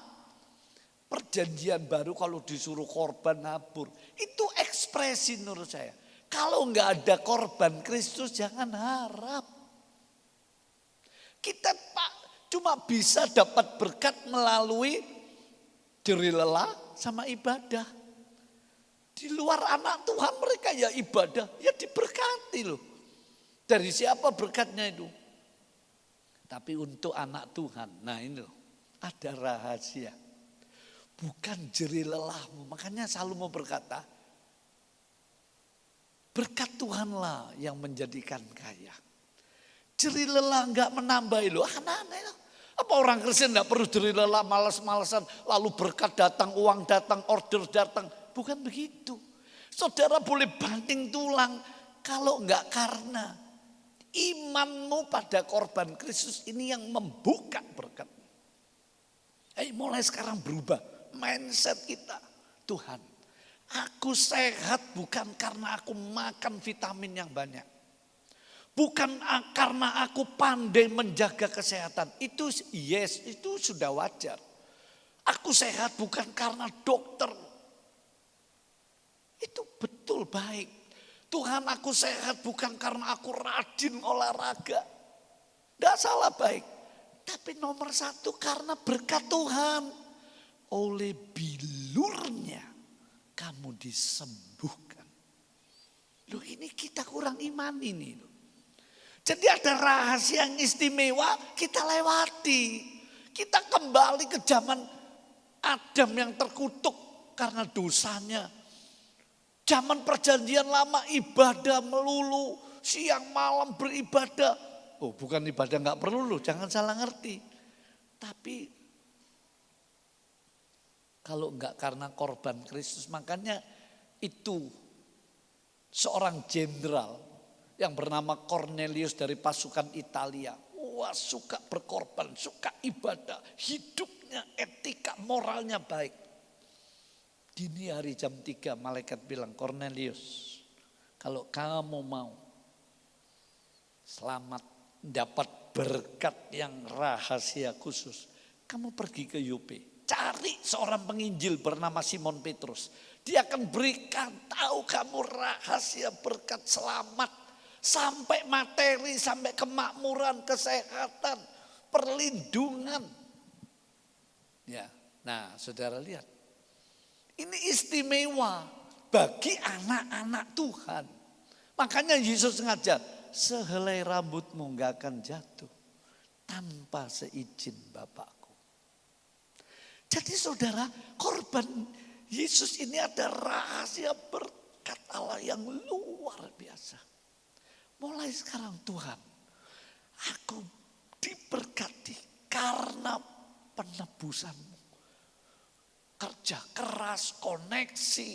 Perjanjian baru kalau disuruh korban nabur. Itu ekspresi menurut saya. Kalau enggak ada korban Kristus jangan harap. Kita cuma bisa dapat berkat melalui jerih lelah sama ibadah. Di luar anak Tuhan mereka ya ibadah, ya diberkati loh. Dari siapa berkatnya itu? Tapi untuk anak Tuhan, nah ini loh, ada rahasia. Bukan jerih lelahmu, makanya Salomo berkata, berkat Tuhanlah yang menjadikan kaya. Jerih lelah enggak menambah loh, aneh-aneh loh. Apa orang Kristen enggak perlu jerih lelah, malas-malasan, lalu berkat datang, uang datang, order datang. Bukan begitu. Saudara boleh banting tulang kalau enggak karena imanmu pada korban Kristus ini yang membuka berkat. Mulai sekarang berubah mindset kita. Tuhan, aku sehat bukan karena aku makan vitamin yang banyak. Bukan karena aku pandai menjaga kesehatan. Itu yes, itu sudah wajar. Aku sehat bukan karena dokter. Itu betul baik. Tuhan, aku sehat bukan karena aku rajin olahraga. Tidak salah, baik. Tapi nomor satu karena berkat Tuhan. Oleh bilurnya kamu disembuhkan. Loh, ini kita kurang iman ini. Loh. Jadi ada rahasia yang istimewa kita lewati. Kita kembali ke zaman Adam yang terkutuk karena dosanya. Zaman perjanjian lama ibadah melulu, siang malam beribadah. Oh, bukan ibadah enggak perlu loh, jangan salah ngerti. Tapi kalau enggak karena korban Kristus, makanya itu seorang jenderal yang bernama Cornelius dari pasukan Italia. Wah, suka berkorban, suka ibadah, hidupnya etika moralnya baik. Dini hari jam 3 malaikat bilang, Cornelius, kalau kamu mau selamat, dapat berkat yang rahasia khusus. Kamu pergi ke Yope, cari seorang penginjil bernama Simon Petrus. Dia akan berikan tahu kamu rahasia berkat selamat. Sampai materi, sampai kemakmuran, kesehatan, perlindungan. Ya, nah saudara lihat. Ini istimewa bagi anak-anak Tuhan. Makanya Yesus ngajar, sehelai rambutmu gak akan jatuh tanpa seizin Bapakku. Jadi saudara, korban Yesus ini ada rahasia berkat Allah yang luar biasa. Mulai sekarang Tuhan, aku diberkati karena penebusanmu. Kerja keras, koneksi,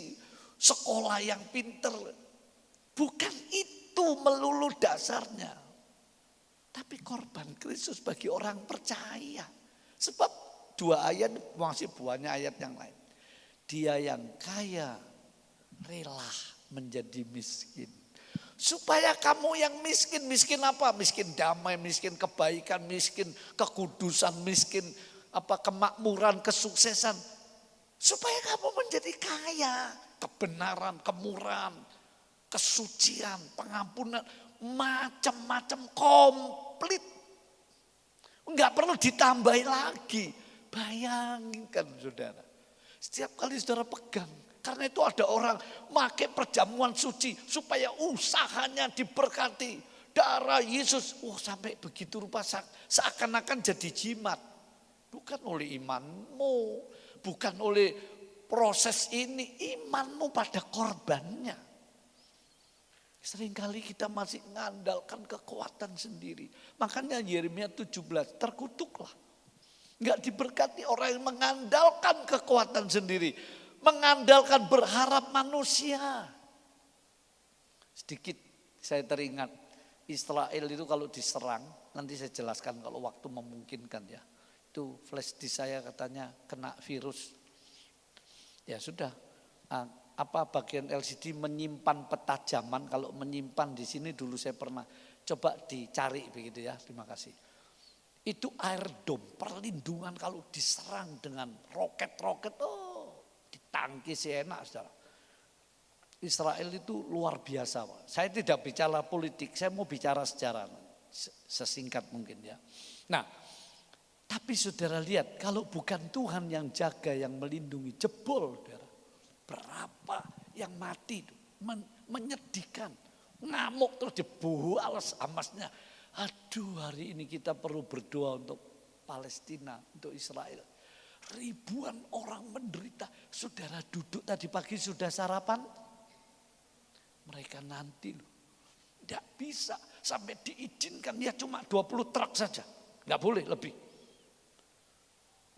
sekolah yang pinter. Bukan itu melulu dasarnya. Tapi korban Kristus bagi orang percaya. Sebab 2 ayat masih banyak ayat yang lain. Dia yang kaya rela menjadi miskin. Supaya kamu yang miskin, miskin apa? Miskin damai, miskin kebaikan, miskin kekudusan, miskin kemakmuran, kesuksesan. Supaya kamu menjadi kaya, kebenaran, kemurahan, kesucian, pengampunan, macam-macam komplit. Enggak perlu ditambahin lagi. Bayangkan saudara, setiap kali saudara pegang. Karena itu ada orang pakai perjamuan suci supaya usahanya diberkati. Darah Yesus, sampai begitu rupa seakan-akan jadi jimat. Bukan oleh imanmu, bukan oleh proses ini, imanmu pada korbannya. Seringkali kita masih mengandalkan kekuatan sendiri. Makanya Yeremia 17, terkutuklah. Enggak diberkati orang yang mengandalkan kekuatan sendiri. Mengandalkan berharap manusia. Sedikit saya teringat Israel itu kalau diserang, nanti saya jelaskan kalau waktu memungkinkan ya. Itu flash di saya katanya kena virus. Ya sudah, bagian LCD menyimpan peta zaman. Kalau menyimpan di sini dulu saya pernah coba dicari begitu ya. Terima kasih. Itu air dome, perlindungan kalau diserang dengan roket-roket. Ditangkis enak saudara. Israel itu luar biasa. Saya tidak bicara politik, saya mau bicara sejarah. Sesingkat mungkin ya. Nah, tapi saudara lihat, kalau bukan Tuhan yang jaga, yang melindungi, jebol saudara. Berapa yang mati itu, menyedihkan. Ngamuk terus dibual amasnya. Aduh, hari ini kita perlu berdoa untuk Palestina, untuk Israel. Ribuan orang menderita. Saudara duduk tadi pagi sudah sarapan? Mereka nanti loh. Tidak bisa sampai diizinkan ya cuma 20 truk saja. Tidak boleh lebih.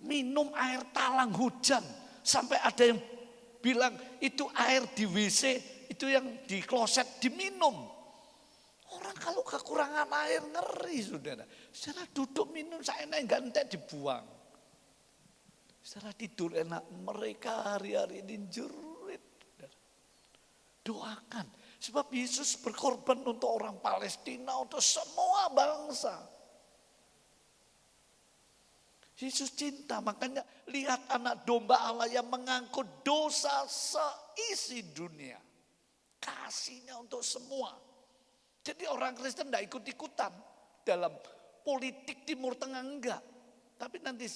Minum air talang hujan. Sampai ada yang bilang itu air di WC, itu yang di kloset diminum. Orang kalau kekurangan air ngeri saudara. Saudara duduk minum saya enggak entek dibuang. Saudara tidur enak, mereka hari-hari ini jerit. Doakan, sebab Yesus berkorban untuk orang Palestina, untuk semua bangsa. Yesus cinta, makanya lihat anak domba Allah yang mengangkut dosa seisi dunia. Kasihnya untuk semua. Jadi orang Kristen tidak ikut-ikutan dalam politik Timur Tengah, enggak. Tapi nanti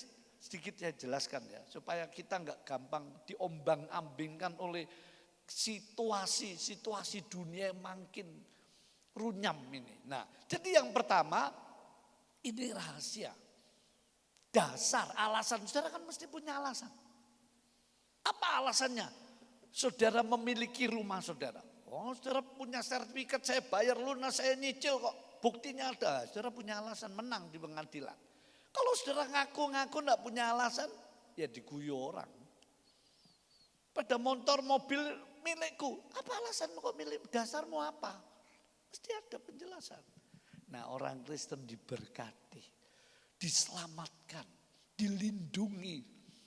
sedikit saya jelaskan ya, supaya kita enggak gampang diombang-ambingkan oleh situasi dunia yang makin runyam ini. Nah, jadi yang pertama, ini rahasia. Dasar, alasan, saudara kan mesti punya alasan. Apa alasannya? Saudara memiliki rumah saudara. Saudara punya sertifikat, saya bayar lunas, saya nyicil kok. Buktinya ada, saudara punya alasan menang di pengadilan. Kalau saudara ngaku-ngaku enggak punya alasan, ya diguyu orang. Pada motor mobil milikku, apa alasanmu kok milik? Dasarmu apa? Mesti ada penjelasan. Nah, orang Kristen diberkati, diselamatkan, dilindungi,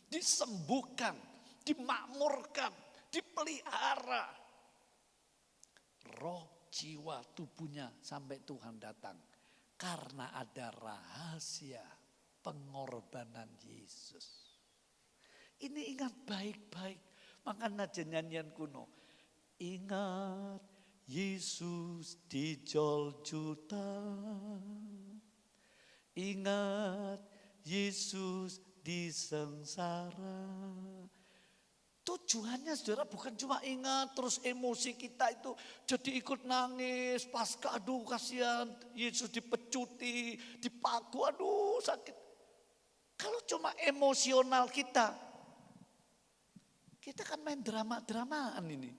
disembuhkan, dimakmurkan, dipelihara. Roh jiwa tubuhnya sampai Tuhan datang. Karena ada rahasia pengorbanan Yesus. Ini ingat baik-baik. Makanya ada nyanyian kuno. Ingat Yesus dijol juta. Ingat Yesus disengsara. Tujuannya saudara bukan cuma ingat terus emosi kita itu jadi ikut nangis pasca aduh kasihan Yesus dipecuti, dipaku aduh sakit. Kalau cuma emosional kita kan main drama-dramaan ini.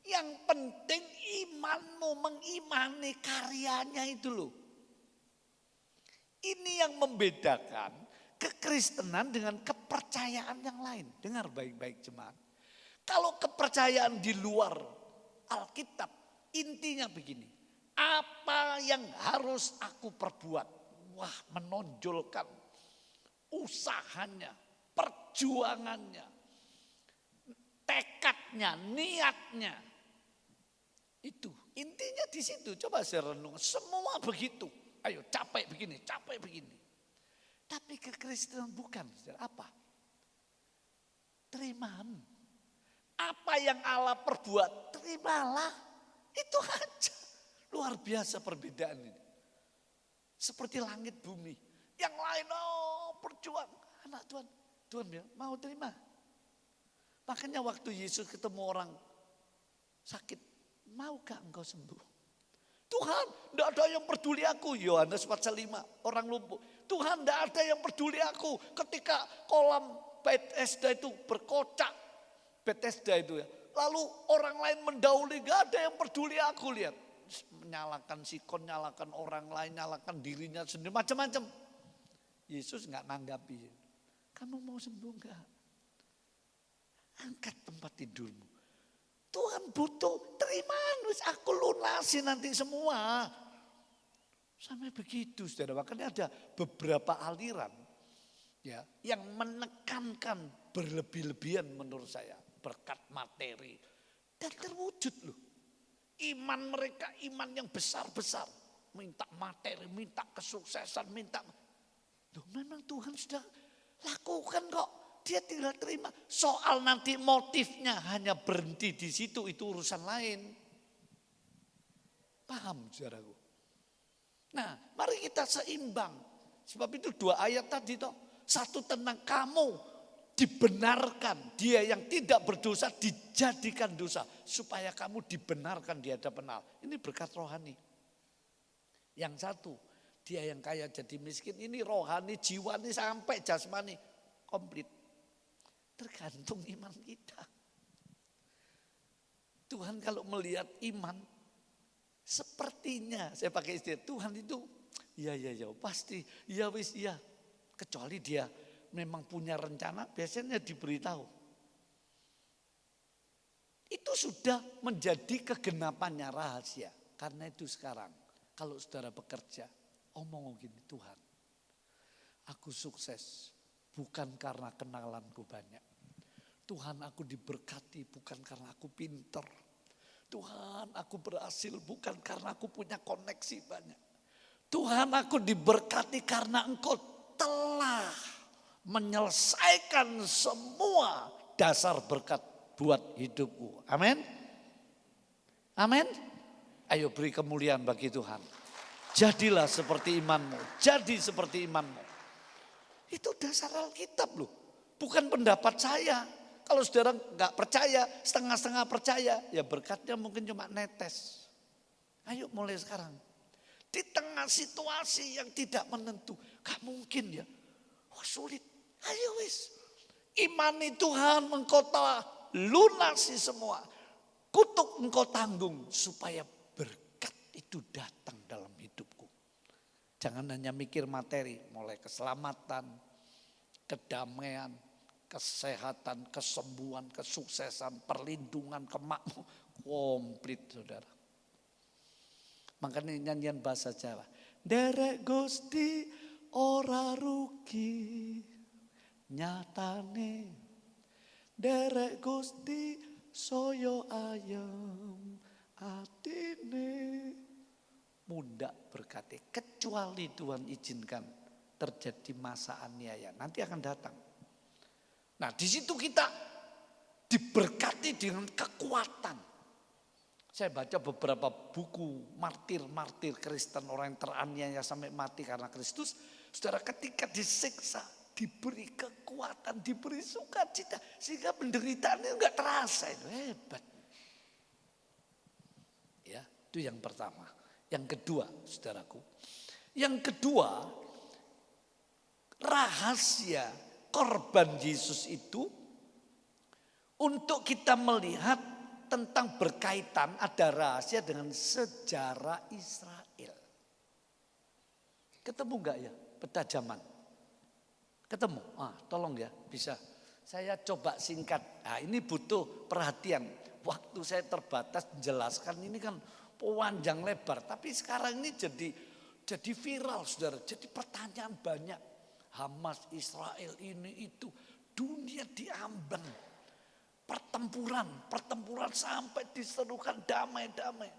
Yang penting imanmu mengimani karyanya itu loh. Ini yang membedakan kekristenan dengan kepercayaan yang lain. Dengar baik-baik jemaat. Kalau kepercayaan di luar Alkitab, intinya begini. Apa yang harus aku perbuat? Wah, menonjolkan usahanya, perjuangannya, tekadnya, niatnya. Itu intinya di situ. Coba saya renung. Semua begitu. Ayo capek begini, capek begini. Tapi kekristenan bukan, saudara. Apa? Terimaan. Apa yang Allah perbuat, terimalah. Itu aja. Luar biasa perbedaan ini. Seperti langit bumi. Yang lain, berjuang. Anak Tuhan, Tuhan bilang, mau terima. Makanya waktu Yesus ketemu orang sakit, maukah engkau sembuh? Tuhan, tidak ada yang peduli aku. Yohanes pasal 5, orang lumpuh. Tuhan, tidak ada yang peduli aku. Ketika kolam Bethesda itu berkocak. Bethesda itu ya. Lalu orang lain mendahului, tidak ada yang peduli aku. Lihat, menyalakan sikon, nyalakan orang lain, nyalakan dirinya sendiri. Macam-macam. Yesus nggak nanggapi. Kamu mau sembuh enggak? Angkat tempat tidurmu. Tuhan butuh terima, aku lunasi nanti semua. Sampai begitu saudara. Makanya ada beberapa aliran ya yang menekankan berlebih-lebihan menurut saya. Berkat materi. Dan terwujud loh. Iman mereka iman yang besar-besar. Minta materi, minta kesuksesan, minta. Loh, memang Tuhan sudah lakukan kok. Dia tinggal terima. Soal nanti motifnya hanya berhenti di situ, itu urusan lain. Paham saudaraku? Nah, mari kita seimbang. Sebab itu 2 ayat tadi toh. Satu tentang kamu dibenarkan. Dia yang tidak berdosa dijadikan dosa. Supaya kamu dibenarkan di hadapan Allah. Ini berkat rohani. Yang satu, dia yang kaya jadi miskin. Ini rohani, jiwani sampai jasmani. Komplit. Tergantung iman kita. Tuhan kalau melihat iman, sepertinya saya pakai istilah Tuhan itu, ya pasti, ya wis ya. Kecuali dia memang punya rencana, biasanya diberitahu. Itu sudah menjadi kegenapannya rahasia. Karena itu sekarang, kalau saudara bekerja, omong gini, Tuhan, aku sukses. Bukan karena kenalanku banyak. Tuhan aku diberkati bukan karena aku pinter. Tuhan aku berhasil bukan karena aku punya koneksi banyak. Tuhan aku diberkati karena engkau telah menyelesaikan semua dasar berkat buat hidupku. Amin. Amin. Ayo beri kemuliaan bagi Tuhan. Jadilah seperti imanmu. Jadi seperti imanmu. Itu dasar Alkitab loh. Bukan pendapat saya. Kalau saudara nggak percaya, setengah-setengah percaya, ya berkatnya mungkin cuma netes. Ayo mulai sekarang. Di tengah situasi yang tidak menentu. Gak mungkin ya. Oh sulit. Ayo wis. Imani Tuhan engkau telah lunasi semua. Kutuk engkau tanggung supaya berkat itu datang dalam hidupku. Jangan hanya mikir materi, mulai keselamatan, kedamaian, kesehatan, kesembuhan, kesuksesan, perlindungan, kemakmuran, komplit saudara. Makanya nyanyian bahasa Jawa. Derek Gusti ora rugi nyatane. Derek Gusti soyo ayem dene mundak berkati, kecuali Tuhan izinkan terjadi masa aniaya, nanti akan datang. Nah, di situ kita diberkati dengan kekuatan. Saya baca beberapa buku martir-martir Kristen, orang yang teraniaya sampai mati karena Kristus. Saudara, ketika disiksa, diberi kekuatan, diberi sukacita, sehingga penderitaannya enggak terasa. Itu hebat. Ya, itu yang pertama. Yang kedua, saudaraku. Yang kedua, rahasia korban Yesus itu untuk kita melihat tentang berkaitan, ada rahasia dengan sejarah Israel. Ketemu enggak ya peta zaman? Ketemu? Tolong ya, bisa. Saya coba singkat. Nah, ini butuh perhatian. Waktu saya terbatas menjelaskan ini kan panjang lebar. Tapi sekarang ini jadi viral, saudara. Jadi pertanyaan banyak. Hamas, Israel, ini itu. Dunia diambang. Pertempuran sampai diserukan damai-damai.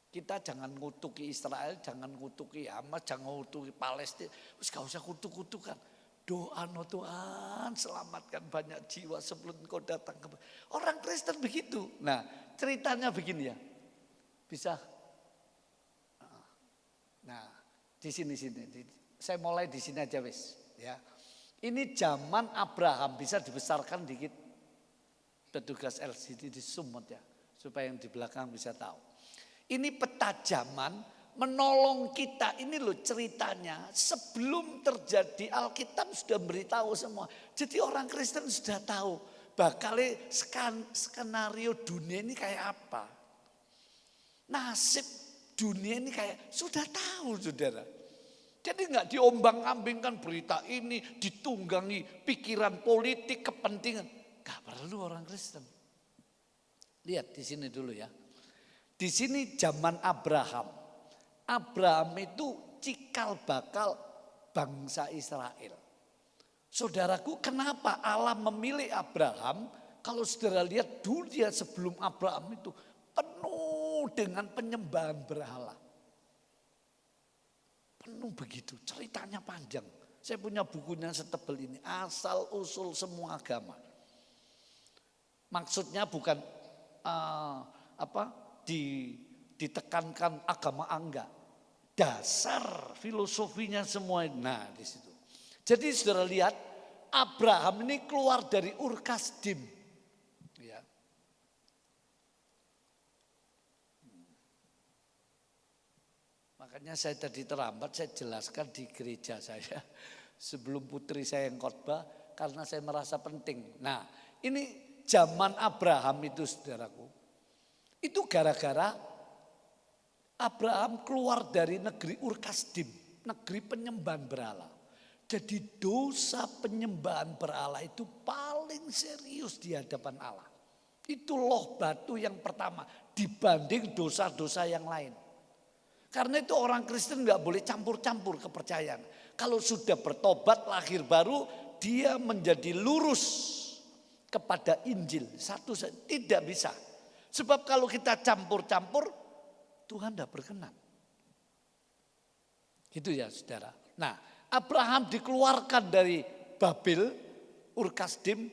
Kita jangan ngutuki Israel, jangan ngutuki Hamas, jangan ngutuki Palestina. Terus gak usah kutuk-kutukan. Doa, no Tuhan, selamatkan banyak jiwa sebelum Engkau datang. Orang Kristen begitu. Nah, ceritanya begini ya. Bisa? Nah, di sini. Saya mulai di sini aja wis. Ya. Ini zaman Abraham, bisa dibesarkan dikit. Petugas LCD di sumut ya, supaya yang di belakang bisa tahu. Ini peta zaman menolong kita. Ini loh ceritanya, sebelum terjadi Alkitab sudah beritahu semua. Jadi orang Kristen sudah tahu bakal skenario dunia ini kayak apa. Nasib dunia ini kayak, sudah tahu saudara. Jadi nggak diombang-ambingkan berita ini, ditunggangi pikiran politik, kepentingan. Gak perlu orang Kristen. Lihat di sini dulu ya. Di sini zaman Abraham. Abraham itu cikal bakal bangsa Israel. Saudaraku, kenapa Allah memilih Abraham? Kalau saudara lihat dunia sebelum Abraham itu penuh dengan penyembahan berhala. Penuh begitu, ceritanya panjang. Saya punya bukunya setebal ini, asal usul semua agama. Maksudnya bukan ditekankan agama enggak. Dasar filosofinya semua. Nah, di situ. Jadi saudara lihat Abraham ini keluar dari Ur Kasdim. Ya. Makanya saya tadi terlambat, saya jelaskan di gereja saya. Sebelum putri saya yang khotbah, karena saya merasa penting. Nah, ini zaman Abraham itu saudaraku. Itu gara-gara Abraham keluar dari negeri Ur Kasdim, negeri penyembahan berhala. Jadi dosa penyembahan berhala itu paling serius di hadapan Allah. Itu loh batu yang pertama dibanding dosa-dosa yang lain. Karena itu orang Kristen gak boleh campur-campur kepercayaan. Kalau sudah bertobat lahir baru, dia menjadi lurus kepada Injil. Tidak bisa. Sebab kalau kita campur-campur, Tuhan tidak berkenan. Gitu ya saudara. Nah, Abraham dikeluarkan dari Babel, Ur Kasdim,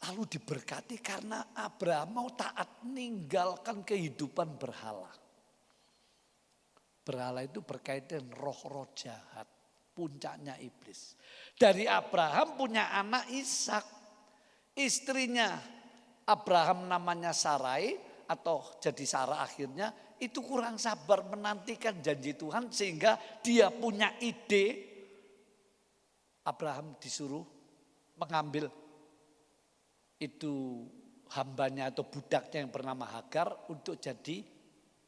lalu diberkati karena Abraham mau taat meninggalkan kehidupan berhala. Berhala itu berkaitan dengan roh-roh jahat, puncaknya iblis. Dari Abraham punya anak Ishak. Istrinya Abraham namanya Sarai atau jadi Sarah akhirnya, itu kurang sabar menantikan janji Tuhan sehingga dia punya ide. Abraham disuruh mengambil itu hambanya atau budaknya yang bernama Hagar untuk jadi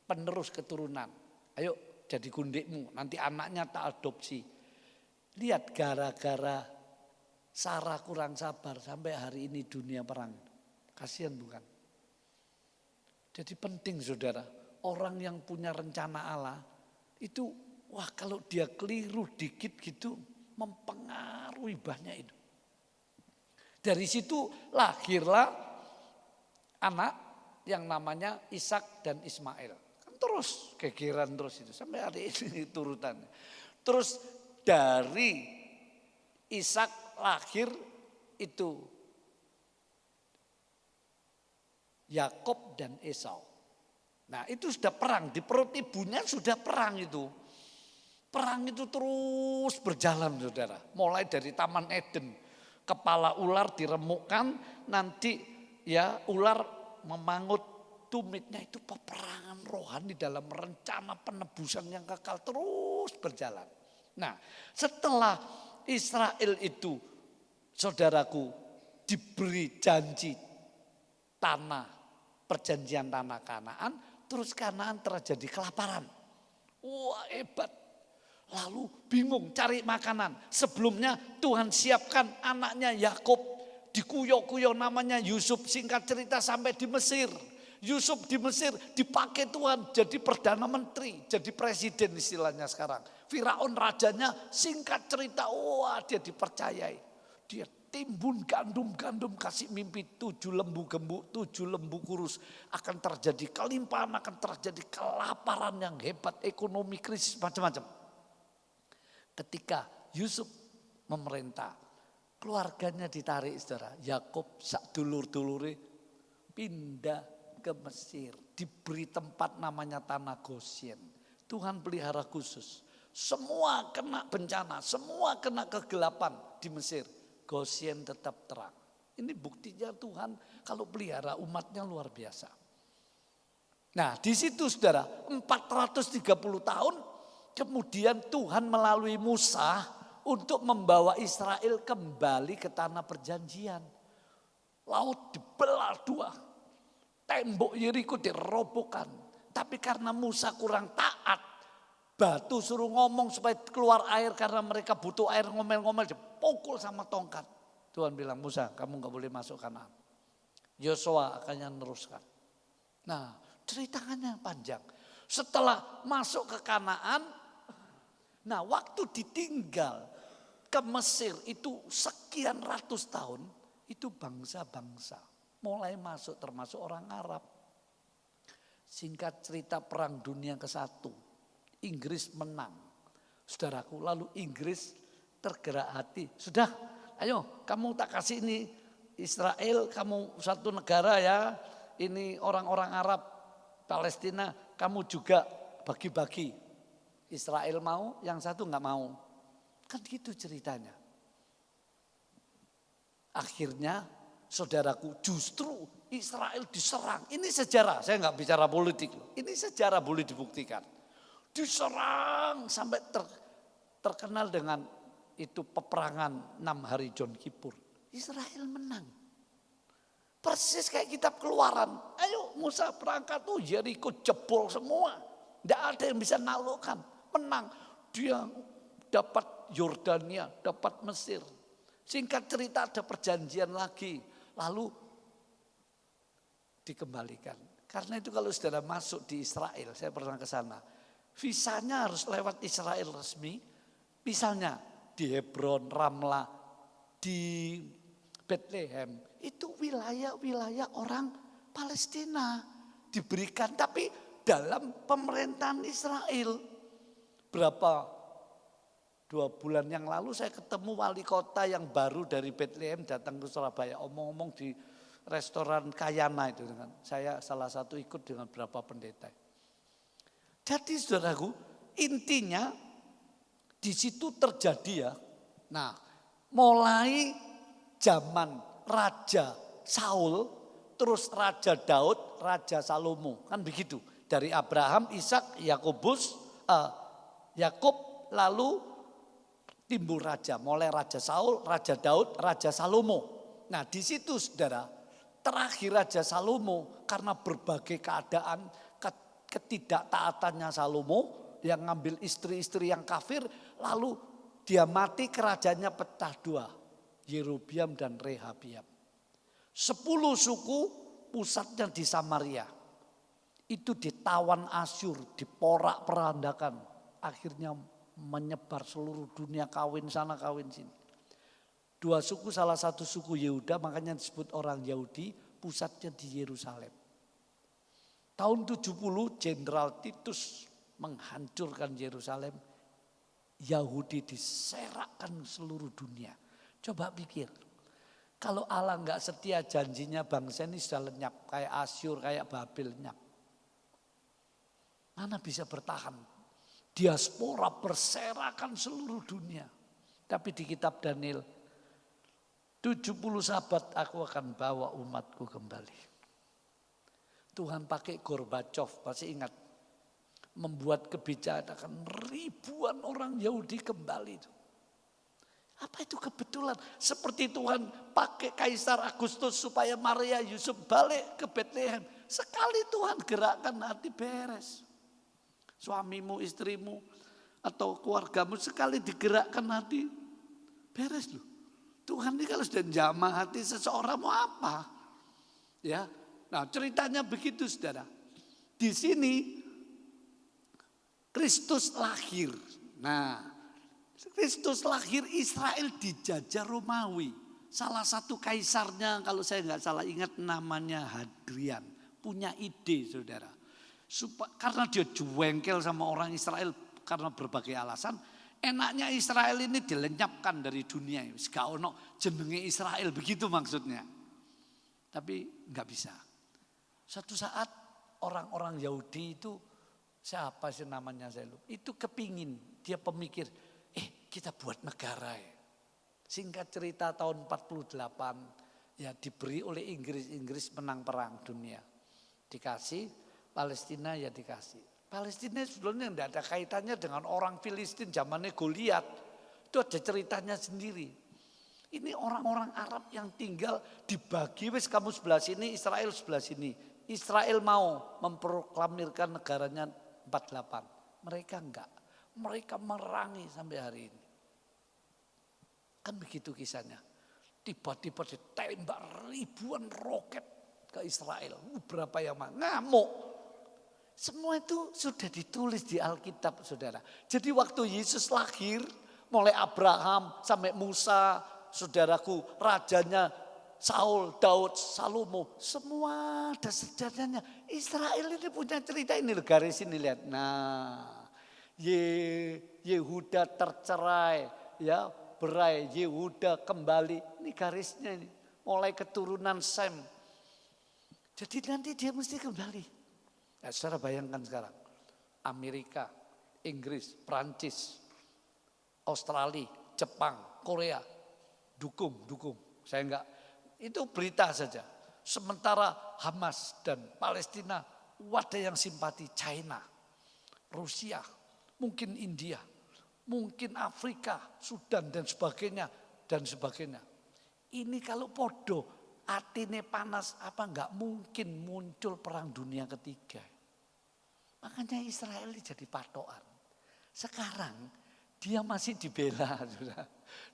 penerus keturunan. Ayo jadi gundikmu, nanti anaknya tak adopsi. Lihat gara-gara Sarah kurang sabar sampai hari ini dunia perang. Kasihan bukan? Jadi penting saudara, orang yang punya rencana Allah itu wah kalau dia keliru dikit gitu mempengaruhi banyak itu. Dari situ lahirlah anak yang namanya Ishak dan Ismail. Kan terus gegeran terus itu sampai hari ini turutannya. Terus dari Ishak lahir itu Yakob dan Esau. Nah itu sudah perang, di perut ibunya sudah perang itu. Perang itu terus berjalan saudara. Mulai dari Taman Eden, kepala ular diremukkan, nanti ya ular memangut tumitnya, itu peperangan rohani dalam rencana penebusan yang kekal terus berjalan. Nah setelah Israel itu saudaraku diberi janji tanah, perjanjian tanah Kanaan, terus Kanaan terjadi kelaparan. Wah hebat. Lalu bingung cari makanan. Sebelumnya Tuhan siapkan anaknya Yakob, dikuyok-kuyok namanya Yusuf, singkat cerita sampai di Mesir. Yusuf di Mesir dipakai Tuhan jadi perdana menteri, jadi presiden istilahnya sekarang. Firaun rajanya, singkat cerita, wah dia dipercayai. Dia timbun gandum-gandum, kasih mimpi 7 lembu gembuk, 7 lembu kurus. Akan terjadi kelimpahan, akan terjadi kelaparan yang hebat, ekonomi krisis macam-macam. Ketika Yusuf memerintah, keluarganya ditarik saudara. Yakob sak dulur-dulure pindah ke Mesir. Diberi tempat namanya tanah Gosyen. Tuhan pelihara khusus. Semua kena bencana, semua kena kegelapan di Mesir. Gosyen tetap terang. Ini buktinya Tuhan kalau pelihara umatnya luar biasa. Nah di situ saudara 430 tahun kemudian Tuhan melalui Musa untuk membawa Israel kembali ke tanah perjanjian. Laut dibelah 2. Tembok Yeriko dirobohkan. Tapi karena Musa kurang taat, batu suruh ngomong supaya keluar air karena mereka butuh air, ngomel-ngomel dipukul sama tongkat. Tuhan bilang, Musa kamu gak boleh masuk Kanaan. Yosua akan yang meneruskan. Nah ceritanya panjang. Setelah masuk ke Kanaan, nah waktu ditinggal ke Mesir itu sekian ratus tahun, itu bangsa-bangsa mulai masuk termasuk orang Arab. Singkat cerita perang dunia ke-1, Inggris menang. Saudaraku, lalu Inggris tergerak hati. Sudah, ayo kamu tak kasih ini Israel, kamu satu negara ya. Ini orang-orang Arab, Palestina, kamu juga bagi-bagi. Israel mau, yang satu nggak mau. Kan gitu ceritanya. Akhirnya saudaraku justru Israel diserang. Ini sejarah, saya nggak bicara politik loh. Ini sejarah boleh dibuktikan. Diserang sampai terkenal dengan itu peperangan 6 hari Yom Kippur. Israel menang. Persis kayak kitab Keluaran. Ayo Musa berangkat tuh Yeriko jebol semua. Tidak ada yang bisa naklukkan. Menang, dia dapat Yordania, dapat Mesir. Singkat cerita ada perjanjian lagi, lalu dikembalikan. Karena itu kalau saudara masuk di Israel, saya pernah ke sana, visanya harus lewat Israel resmi. Misalnya di Hebron, Ramlah, di Bethlehem, itu wilayah-wilayah orang Palestina diberikan, tapi dalam pemerintahan Israel. Berapa 2 bulan yang lalu saya ketemu wali kota yang baru dari Bethlehem datang ke Surabaya, omong-omong di restoran Kayana itu dengan saya salah satu ikut dengan beberapa pendeta. Jadi saudaraku, intinya di situ terjadi ya. Nah, mulai zaman Raja Saul, terus Raja Daud, Raja Salomo, kan begitu. Dari Abraham, Ishak, Yakob, lalu timbul raja, mulai Raja Saul, Raja Daud, Raja Salomo. Nah di situ saudara, terakhir Raja Salomo karena berbagai keadaan ketidaktaatannya Salomo yang ngambil istri-istri yang kafir, lalu dia mati, kerajaannya pecah 2, Yerobiam dan Rehabiam. 10 suku pusatnya di Samaria, itu ditawan Asyur, diporak-perandakan. Akhirnya menyebar seluruh dunia, kawin sana kawin sini. 2 suku, salah satu suku Yehuda, makanya disebut orang Yahudi, pusatnya di Yerusalem. Tahun 70 Jenderal Titus menghancurkan Yerusalem. Yahudi diserakkan seluruh dunia. Coba pikir, kalau Allah nggak setia janjinya bangsa ini sudah lenyap. Kayak Asyur, kayak Babel lenyap. Mana bisa bertahan? Diaspora berserakan seluruh dunia. Tapi di kitab Daniel, 70 sahabat aku akan bawa umatku kembali. Tuhan pakai Gorbachev, masih ingat? Membuat kebijakan ribuan orang Yahudi kembali. Apa itu kebetulan? Seperti Tuhan pakai Kaisar Agustus supaya Maria Yusuf balik ke Bethlehem. Sekali Tuhan gerakkan hati beres. Suamimu, istrimu, atau keluargamu sekali digerakkan hati beres loh. Tuhan ini kalau sudah jamah hati seseorang mau apa? Ya, nah ceritanya begitu saudara. Di sini Kristus lahir. Nah, Kristus lahir Israel dijajah Romawi. Salah satu kaisarnya kalau saya nggak salah ingat namanya Hadrian. Punya ide saudara. Karena dia jengkel sama orang Israel karena berbagai alasan. Enaknya Israel ini dilenyapkan dari dunia. Gak ono jenenge Israel begitu maksudnya. Tapi nggak bisa. Suatu saat orang-orang Yahudi itu siapa sih namanya saya lupa. Itu kepingin, dia pemikir, kita buat negara ya. Singkat cerita tahun 48 ya diberi oleh Inggris menang perang dunia. Dikasih, Palestina ya dikasih. Palestina sebelumnya tidak ada kaitannya dengan orang Filistin zamannya Goliat. Itu ada ceritanya sendiri. Ini orang-orang Arab yang tinggal dibagi, wes kamu sebelah sini, Israel sebelah sini. Israel mau memproklamirkan negaranya 48. Mereka enggak. Mereka merangi sampai hari ini. Kan begitu kisahnya. Tiba-tiba ditembak ribuan roket ke Israel. Berapa yang ngamuk. Semua itu sudah ditulis di Alkitab saudara. Jadi waktu Yesus lahir, mulai Abraham sampai Musa, saudaraku, rajanya Saul, Daud, Salomo, semua ada sejarahnya. Israel ini punya cerita ini, garis ini lihat. Nah, Yehuda tercerai, ya berai, Yehuda kembali. Ini garisnya ini, mulai keturunan Sem. Jadi nanti dia mesti kembali. Nah, saudara bayangkan sekarang, Amerika, Inggris, Prancis, Australia, Jepang, Korea, dukung. Saya enggak. Itu berita saja. Sementara Hamas dan Palestina ada yang simpati China, Rusia, mungkin India, mungkin Afrika, Sudan dan sebagainya. Ini kalau podo, atine panas apa enggak mungkin muncul perang dunia ketiga. Makanya Israel jadi patokan. Sekarang dia masih dibela,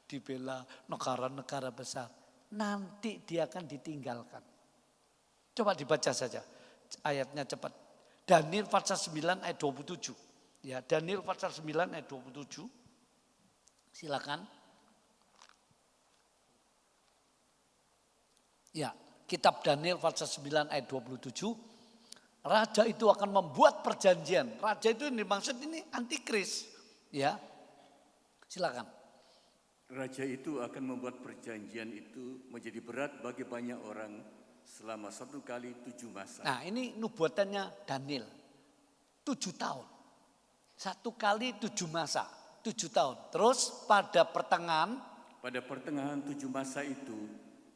dibela negara-negara besar. Nanti dia akan ditinggalkan. Coba dibaca saja ayatnya cepat. Daniel pasal 9 ayat 27. Ya, Daniel pasal 9 ayat 27. Silakan. Ya, kitab Daniel pasal 9 ayat 27. Raja itu akan membuat perjanjian. Raja itu yang dimaksud ini antikris. Ya, silakan. Raja itu akan membuat perjanjian itu menjadi berat bagi banyak orang selama 1 kali 7 masa. Nah ini nubuatannya Daniel. 7 tahun. 1 kali 7 masa. 7 tahun. Terus pada pertengahan 7 masa itu,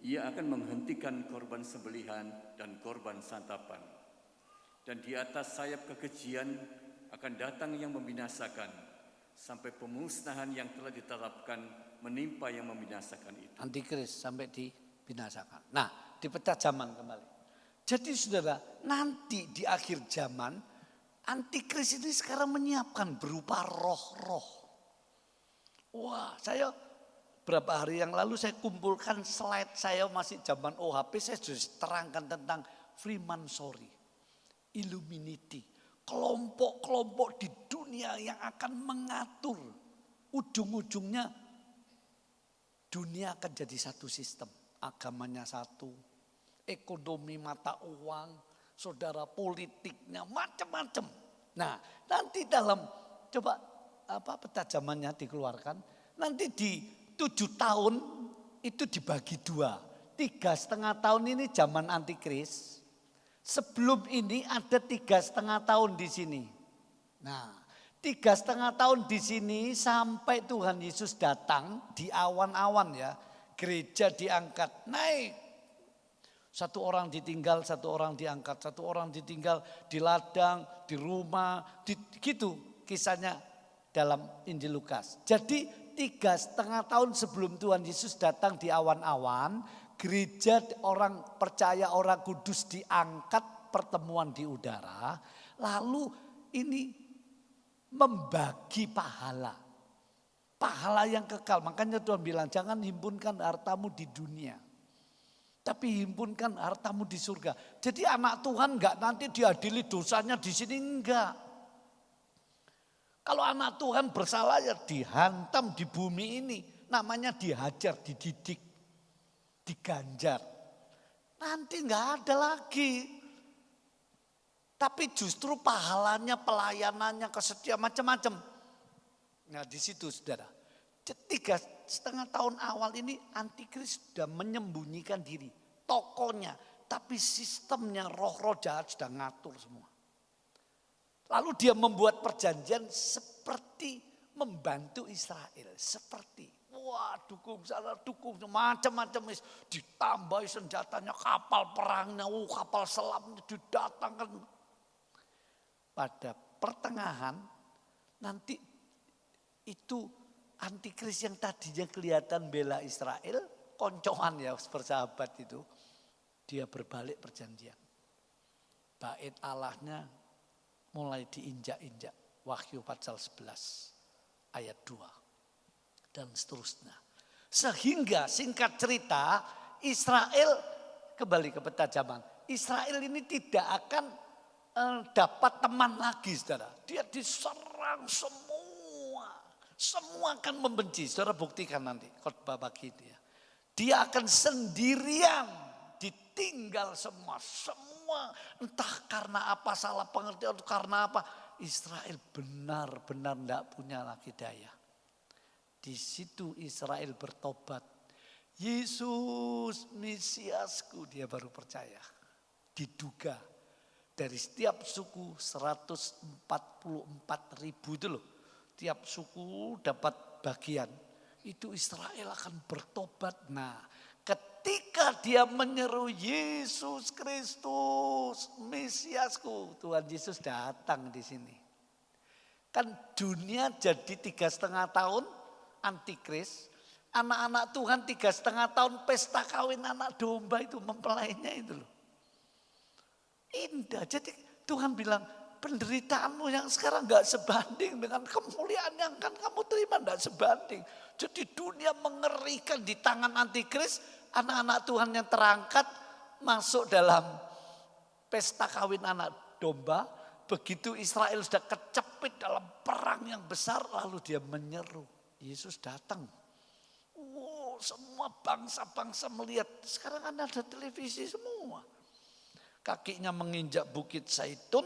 ia akan menghentikan korban sembelihan dan korban santapan. Dan di atas sayap kekejian akan datang yang membinasakan. Sampai pemusnahan yang telah ditetapkan menimpa yang membinasakan itu. Antikris sampai dibinasakan. Nah, dipecah zaman kembali. Jadi saudara, nanti di akhir zaman antikris ini sekarang menyiapkan berupa roh-roh. Wah, saya berapa hari yang lalu saya kumpulkan slide saya masih zaman OHP, saya sudah terangkan tentang Freemasonry, Illuminati. Kelompok-kelompok di dunia yang akan mengatur ujung-ujungnya dunia akan jadi satu sistem. Agamanya satu, ekonomi mata uang, saudara, politiknya macam-macam. Nah, nanti dalam coba peta zamannya dikeluarkan, nanti di 7 tahun itu dibagi 2. 3,5 tahun ini zaman antikris. Sebelum ini ada 3,5 tahun di sini. Nah, 3,5 tahun di sini sampai Tuhan Yesus datang di awan-awan ya. Gereja diangkat, naik. Satu orang ditinggal, satu orang diangkat, satu orang ditinggal di ladang, di rumah, gitu kisahnya dalam Injil Lukas. Jadi 3,5 tahun sebelum Tuhan Yesus datang di awan-awan, gereja orang percaya, orang kudus diangkat, pertemuan di udara. Lalu ini membagi pahala. Pahala yang kekal. Makanya Tuhan bilang jangan himpunkan hartamu di dunia. Tapi himpunkan hartamu di surga. Jadi anak Tuhan enggak nanti diadili dosanya di sini, enggak. Kalau anak Tuhan bersalah ya dihantam di bumi ini. Namanya dihajar, dididik, diganjar. Nanti enggak ada lagi. Tapi justru pahalanya, pelayanannya, kesetiaan macam-macam. Nah di situ saudara. 3,5 tahun awal ini antikris sudah menyembunyikan diri. Tokonya, tapi sistemnya roh-roh jahat sudah ngatur semua. Lalu dia membuat perjanjian seperti membantu Israel. Seperti, wah dukung sana, dukung macam-macam. Ditambahi senjatanya, kapal perangnya, kapal selamnya didatangkan. Pada pertengahan nanti itu antikris yang tadinya kelihatan bela Israel, koncoan ya bersahabat itu, dia berbalik perjanjian. Bait Allahnya mulai diinjak-injak. Wahyu pasal 11 ayat 2 dan seterusnya. Sehingga singkat cerita Israel kembali ke peta zaman. Israel ini tidak akan dapat teman lagi saudara. Dia diserang semua. Semua akan membenci. Saudara buktikan nanti khotbah pagi itu ya. Dia akan sendirian. Ditinggal semua. Semua entah karena apa salah pengertian atau karena apa. Israel benar-benar tidak punya lagi daya. Di situ Israel bertobat. Yesus Mesiasku, dia baru percaya. Diduga dari setiap suku 144.000 itu loh. Tiap suku dapat bagian. Itu Israel akan bertobat. Nah, ketika dia menyeru Yesus Kristus, Mesiasku, Tuhan Yesus datang di sini. Kan dunia jadi 3,5 tahun antikris. Anak-anak Tuhan 3,5 tahun pesta kawin anak domba itu mempelainya itu loh. Indah. Jadi Tuhan bilang, penderitaanmu yang sekarang gak sebanding dengan kemuliaan yang akan kamu terima, gak sebanding. Jadi dunia mengerikan di tangan antikris, anak-anak Tuhan yang terangkat masuk dalam pesta kawin anak domba. Begitu Israel sudah kecepit dalam perang yang besar, lalu dia menyeru, Yesus datang. Wow, semua bangsa-bangsa melihat, sekarang kan ada televisi semua. Kakinya menginjak bukit Zaitun.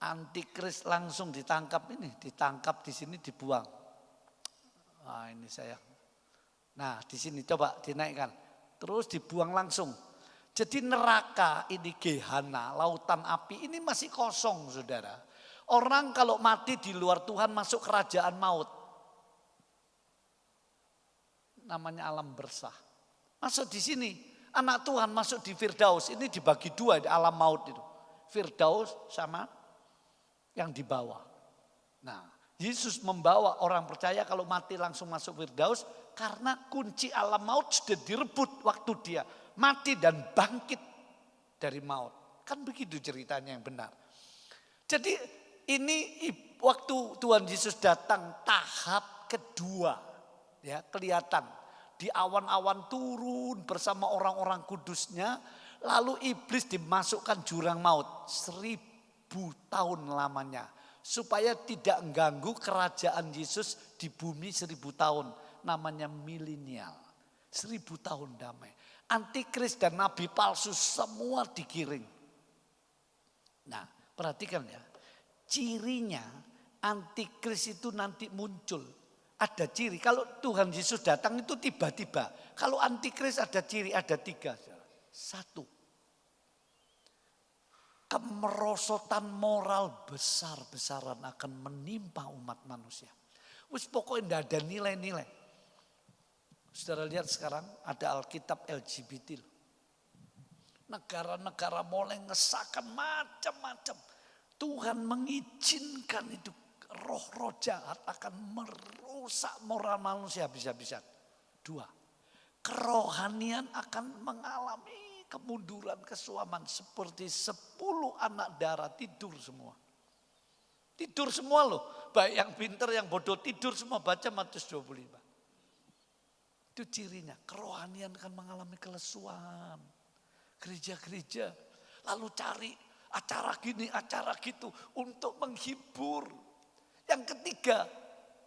Antikris langsung ditangkap ditangkap di sini dibuang. Nah ini saya. Nah di sini coba dinaikkan, terus dibuang langsung. Jadi neraka ini Gehana, lautan api ini masih kosong saudara. Orang kalau mati di luar Tuhan masuk kerajaan maut. Namanya alam bersah. Masuk di sini, anak Tuhan masuk di Firdaus. Ini dibagi 2 di alam maut itu. Firdaus sama yang di bawah. Nah, Yesus membawa orang percaya kalau mati langsung masuk Firdaus karena kunci alam maut sudah direbut waktu dia mati dan bangkit dari maut. Kan begitu ceritanya yang benar. Jadi ini waktu Tuhan Yesus datang tahap kedua, ya kelihatan di awan-awan turun bersama orang-orang kudusnya, lalu iblis dimasukkan jurang maut 1.000 tahun lamanya. Supaya tidak mengganggu kerajaan Yesus di bumi 1.000 tahun. Namanya milenial. 1.000 tahun damai. Antikris dan nabi palsu semua digiring. Nah, perhatikan ya. Cirinya antikris itu nanti muncul. Ada ciri. Kalau Tuhan Yesus datang itu tiba-tiba. Kalau antikris ada ciri, ada 3. Satu, kemerosotan moral besar-besaran akan menimpa umat manusia. Wis pokoknya tidak ada nilai-nilai. Saudara lihat sekarang ada Alkitab LGBT. Negara-negara mulai ngesahkan macam-macam. Tuhan mengizinkan itu, roh-roh jahat akan merusak moral manusia habis-habisan. 2, kerohanian akan mengalami kemunduran, kesuaman. Seperti 10 anak darah tidur semua. Tidur semua loh. Baik yang pintar, yang bodoh tidur semua. Baca Matius 25. Itu cirinya. Kerohanian akan mengalami kelesuan. Gereja-gereja lalu cari acara gini, acara gitu untuk menghibur. Yang ketiga,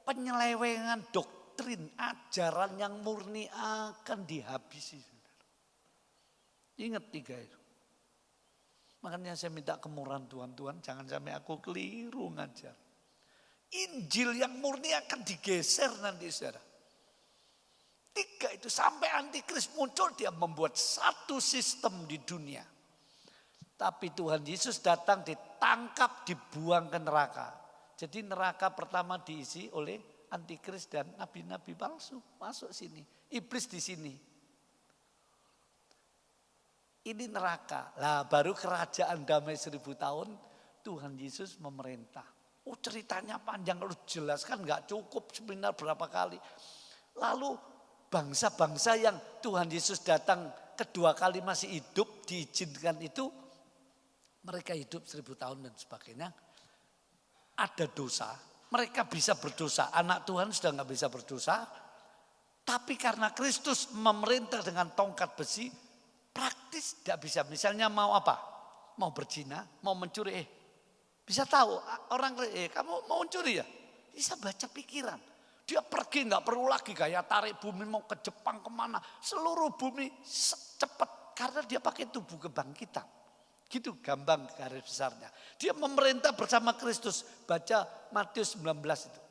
penyelewengan doktrin, ajaran yang murni akan dihabisi. Ingat 3 itu. Makanya saya minta kemurahan Tuhan, jangan sampai aku keliru ngajar. Injil yang murni akan digeser nanti saudara. 3 itu sampai antikris muncul, dia membuat satu sistem di dunia. Tapi Tuhan Yesus datang, ditangkap, dibuang ke neraka. Jadi neraka pertama diisi oleh antikris dan nabi-nabi palsu. Masuk sini, iblis di sini. Ini neraka. Lah baru kerajaan damai 1000 tahun Tuhan Yesus memerintah. Oh ceritanya panjang, lu jelaskan gak cukup, seminar berapa kali. Lalu bangsa-bangsa yang Tuhan Yesus datang kedua kali masih hidup, diizinkan itu, mereka hidup 1000 tahun dan sebagainya. Ada dosa, mereka bisa berdosa. Anak Tuhan sudah gak bisa berdosa. Tapi karena Kristus memerintah dengan tongkat besi, praktis tidak bisa. Misalnya mau apa? Mau berzina, mau mencuri. Bisa tahu orang, kamu mau mencuri ya? Bisa baca pikiran. Dia pergi nggak perlu lagi kayak tarik bumi mau ke Jepang kemana. Seluruh bumi cepat karena dia pakai tubuh kebangkitan. Gitu gambang garis besarnya. Dia memerintah bersama Kristus. Baca Matius 19 itu.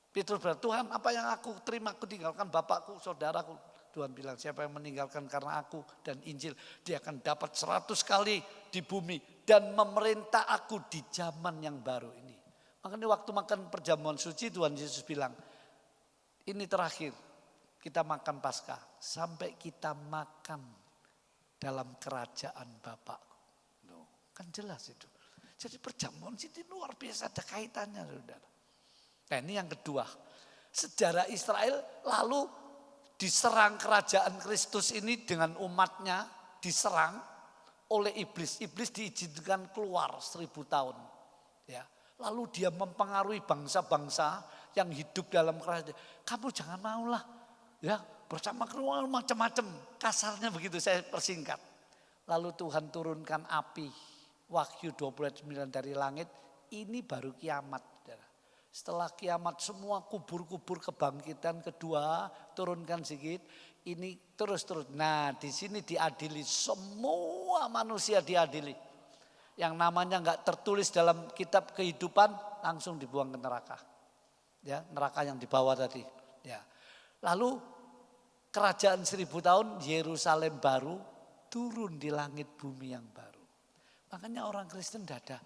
Petrus berkata, Tuhan apa yang aku terima, aku tinggalkan bapakku, saudaraku. Tuhan bilang siapa yang meninggalkan karena aku dan Injil. Dia akan dapat 100 kali di bumi. Dan memerintah aku di zaman yang baru ini. Makanya waktu makan perjamuan suci Tuhan Yesus bilang, ini terakhir kita makan Paskah sampai kita makan dalam kerajaan Bapakku. Kan jelas itu. Jadi perjamuan suci luar biasa ada kaitannya saudara. Nah ini yang kedua. Sejarah Israel lalu diserang kerajaan Kristus ini dengan umatnya diserang oleh iblis. Iblis diizinkan keluar 1000 tahun. Ya. Lalu dia mempengaruhi bangsa-bangsa yang hidup dalam kerajaan. Kamu jangan maulah ya bersama keluar macam-macam. Kasarnya begitu saya persingkat. Lalu Tuhan turunkan api. Wahyu 29 dari langit. Ini baru kiamat. Setelah kiamat semua kubur-kubur kebangkitan kedua turunkan sedikit. Ini terus-terus. Nah di sini diadili. Semua manusia diadili. Yang namanya enggak tertulis dalam kitab kehidupan langsung dibuang ke neraka. Ya, neraka yang di bawah tadi. Ya. Lalu kerajaan 1000 tahun Yerusalem baru turun di langit bumi yang baru. Makanya orang Kristen enggak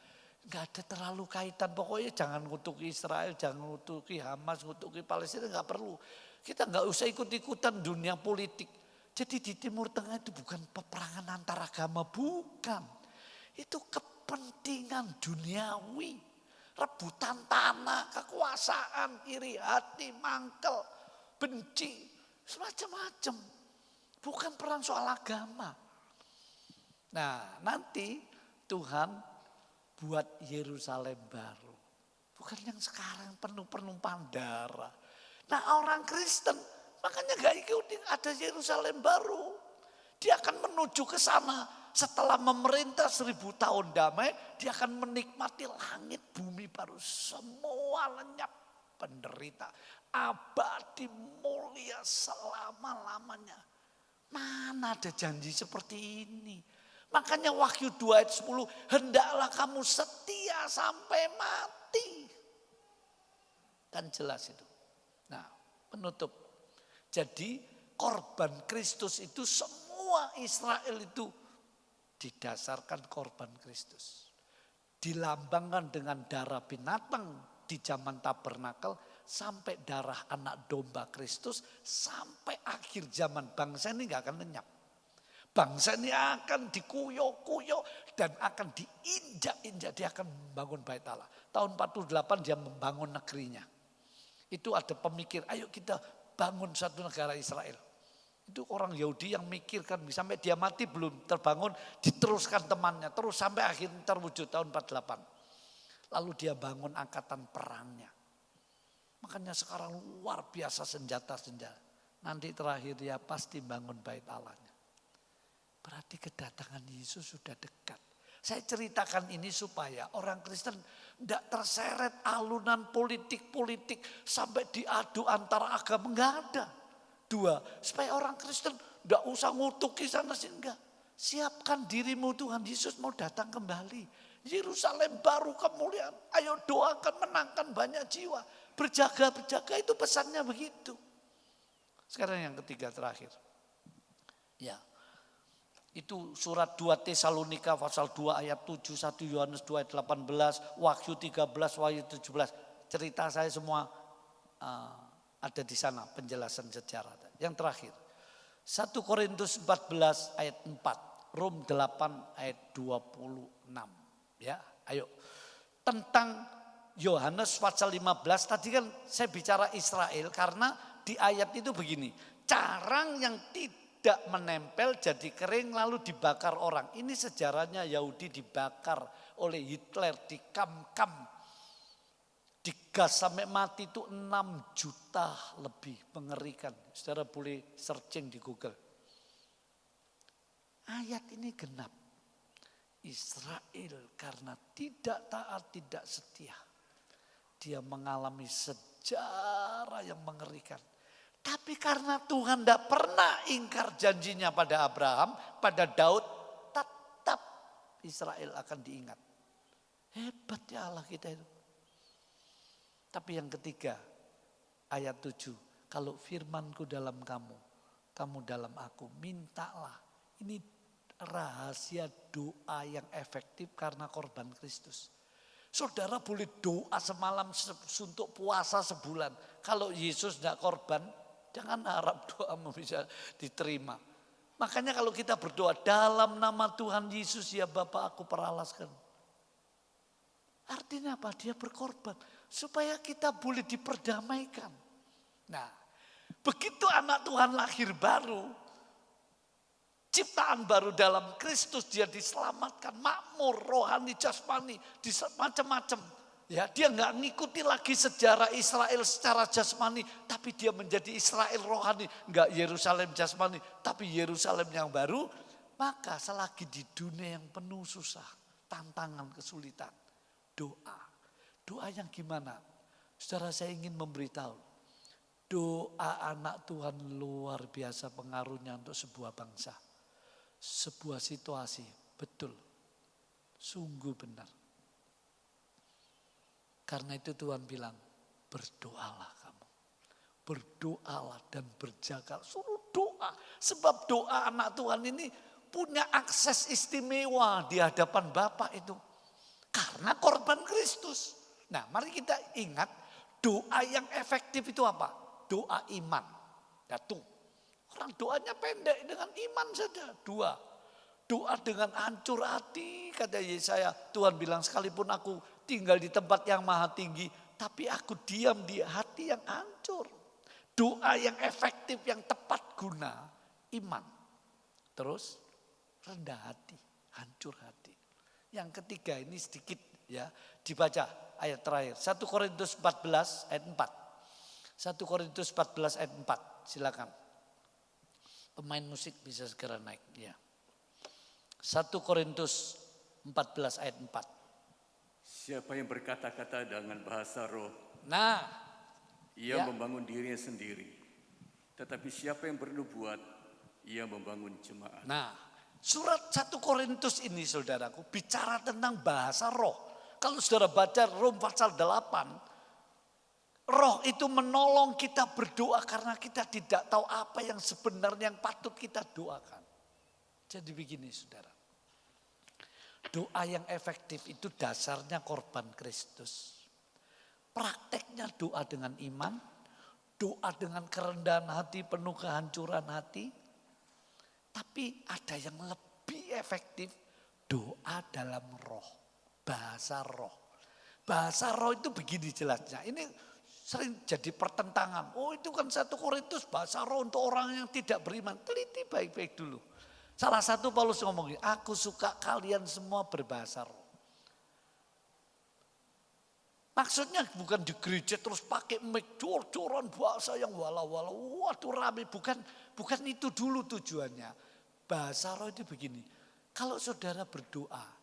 ada terlalu kaitan. Pokoknya jangan ngutuki Israel, jangan ngutuki Hamas, ngutuki Palestina enggak perlu. Kita enggak usah ikut-ikutan dunia politik. Jadi di Timur Tengah itu bukan peperangan antar agama, bukan. Itu kepentingan duniawi. Rebutan tanah, kekuasaan, iri hati, mangkel, benci. Semacam-macam. Bukan perang soal agama. Nah nanti Tuhan buat Yerusalem baru. Bukan yang sekarang penuh penumpang darah. Nah orang Kristen makanya gak ikutin ada Yerusalem baru. Dia akan menuju ke sana. Setelah memerintah 1000 tahun damai, dia akan menikmati langit bumi baru. Semua lenyap penderita. Abadi mulia selama-lamanya. Mana ada janji seperti ini. Makanya Wahyu 2 ayat 10, hendaklah kamu setia sampai mati. Kan jelas itu. Nah, penutup. Jadi korban Kristus itu semua Israel itu didasarkan korban Kristus. Dilambangkan dengan darah binatang di zaman tabernakel sampai darah anak domba Kristus sampai akhir zaman. Bangsa ini gak akan lenyap. Bangsa ini akan dikuyok-kuyok dan akan diinjak-injak. Dia akan membangun bait Allah. Tahun 48 dia membangun negerinya. Itu ada pemikir, ayo kita bangun satu negara Israel. Itu orang Yahudi yang mikirkan, sampai dia mati belum terbangun, diteruskan temannya. Terus sampai akhirnya terwujud tahun 48. Lalu dia bangun angkatan perangnya. Makanya sekarang luar biasa senjata-senjata. Nanti terakhir dia pasti bangun bait Allahnya. Berarti kedatangan Yesus sudah dekat. Saya ceritakan ini supaya orang Kristen tidak terseret alunan politik-politik sampai diadu antara agama. Enggak ada. Dua, supaya orang Kristen tidak usah ngutuki sana sini. Enggak. Siapkan dirimu, Tuhan Yesus mau datang kembali. Yerusalem baru kemuliaan. Ayo doakan, menangkan banyak jiwa. Berjaga-berjaga, itu pesannya begitu. Sekarang yang ketiga terakhir. Ya. Itu surat 2 Tesalonika pasal 2 ayat 7, 1 Yohanes 2 ayat 18, Wahyu 13, Wahyu 17. Cerita saya semua ada di sana penjelasan sejarah. Yang terakhir, 1 Korintus 14 ayat 4, Rom 8 ayat 26. Ya, ayo. Tentang Yohanes pasal 15, tadi kan saya bicara Israel karena di ayat itu begini, carang yang tidak menempel jadi kering lalu dibakar orang. Ini sejarahnya Yahudi dibakar oleh Hitler, dikam-kam. Digas sampai mati itu 6 juta lebih, mengerikan. Saudara boleh searching di Google. Ayat ini genap. Israel karena tidak taat, tidak setia. Dia mengalami sejarah yang mengerikan. Tapi karena Tuhan tidak pernah ingkar janjinya pada Abraham, pada Daud, tetap Israel akan diingat. Hebat ya Allah kita itu. Tapi yang ketiga, ayat 7. Kalau firmanku dalam kamu, kamu dalam aku, mintalah. Ini rahasia doa yang efektif karena korban Kristus. Saudara boleh doa semalam untuk puasa sebulan. Kalau Yesus tidak korban, jangan harap doamu bisa diterima. Makanya kalau kita berdoa dalam nama Tuhan Yesus ya Bapa aku peralaskan. Artinya apa? Dia berkorban. Supaya kita boleh diperdamaikan. Nah, begitu anak Tuhan lahir baru, ciptaan baru dalam Kristus, dia diselamatkan, makmur, rohani, jasmani, macam-macam. Ya, dia nggak ngikuti lagi sejarah Israel secara jasmani, tapi dia menjadi Israel rohani, nggak Yerusalem jasmani, tapi Yerusalem yang baru. Maka selagi di dunia yang penuh susah, tantangan, kesulitan, doa yang gimana? Saudara, saya ingin memberitahu, doa anak Tuhan luar biasa pengaruhnya untuk sebuah bangsa. Sebuah situasi, betul, sungguh benar. Karena itu Tuhan bilang, berdoalah kamu. Berdoalah dan berjaga. Suruh doa. Sebab doa anak Tuhan ini punya akses istimewa di hadapan Bapa itu. Karena korban Kristus. Nah, mari kita ingat doa yang efektif itu apa? Doa iman. Datu. Orang doanya pendek dengan iman saja. 2. Doa dengan hancur hati. Kata Yesaya, Tuhan bilang sekalipun aku tinggal di tempat yang maha tinggi, tapi aku diam di hati yang hancur. Doa yang efektif, yang tepat guna, iman. Terus rendah hati, hancur hati. Yang ketiga ini sedikit ya, dibaca ayat terakhir. 1 Korintus 14 ayat 4. 1 Korintus 14 ayat 4, silakan. Pemain musik bisa segera naik ya. 1 Korintus 14 ayat 4. Siapa yang berkata-kata dengan bahasa roh, Nah, ia ya. membangun dirinya sendiri. Tetapi siapa yang bernubuat, ia membangun jemaat. Nah, surat 1 Korintus ini saudaraku bicara tentang bahasa roh. Kalau saudara baca Rom pasal 8, roh itu menolong kita berdoa karena kita tidak tahu apa yang sebenarnya yang patut kita doakan. Jadi begini saudara, doa yang efektif itu dasarnya korban Kristus. Prakteknya doa dengan iman, doa dengan kerendahan hati, penuh kehancuran hati. Tapi ada yang lebih efektif, doa dalam roh. Bahasa roh. Bahasa roh itu begini jelasnya. Ini sering jadi pertentangan. Oh itu kan 1 Korintus bahasa roh untuk orang yang tidak beriman. Teliti baik-baik dulu. Salah satu Paulus ngomong, aku suka kalian semua berbahasa roh. Maksudnya bukan di gereja terus pakai mic jor-joran bahasa yang wala-wala. Waduh rame. Bukan itu dulu tujuannya. Bahasa roh itu begini. Kalau saudara berdoa,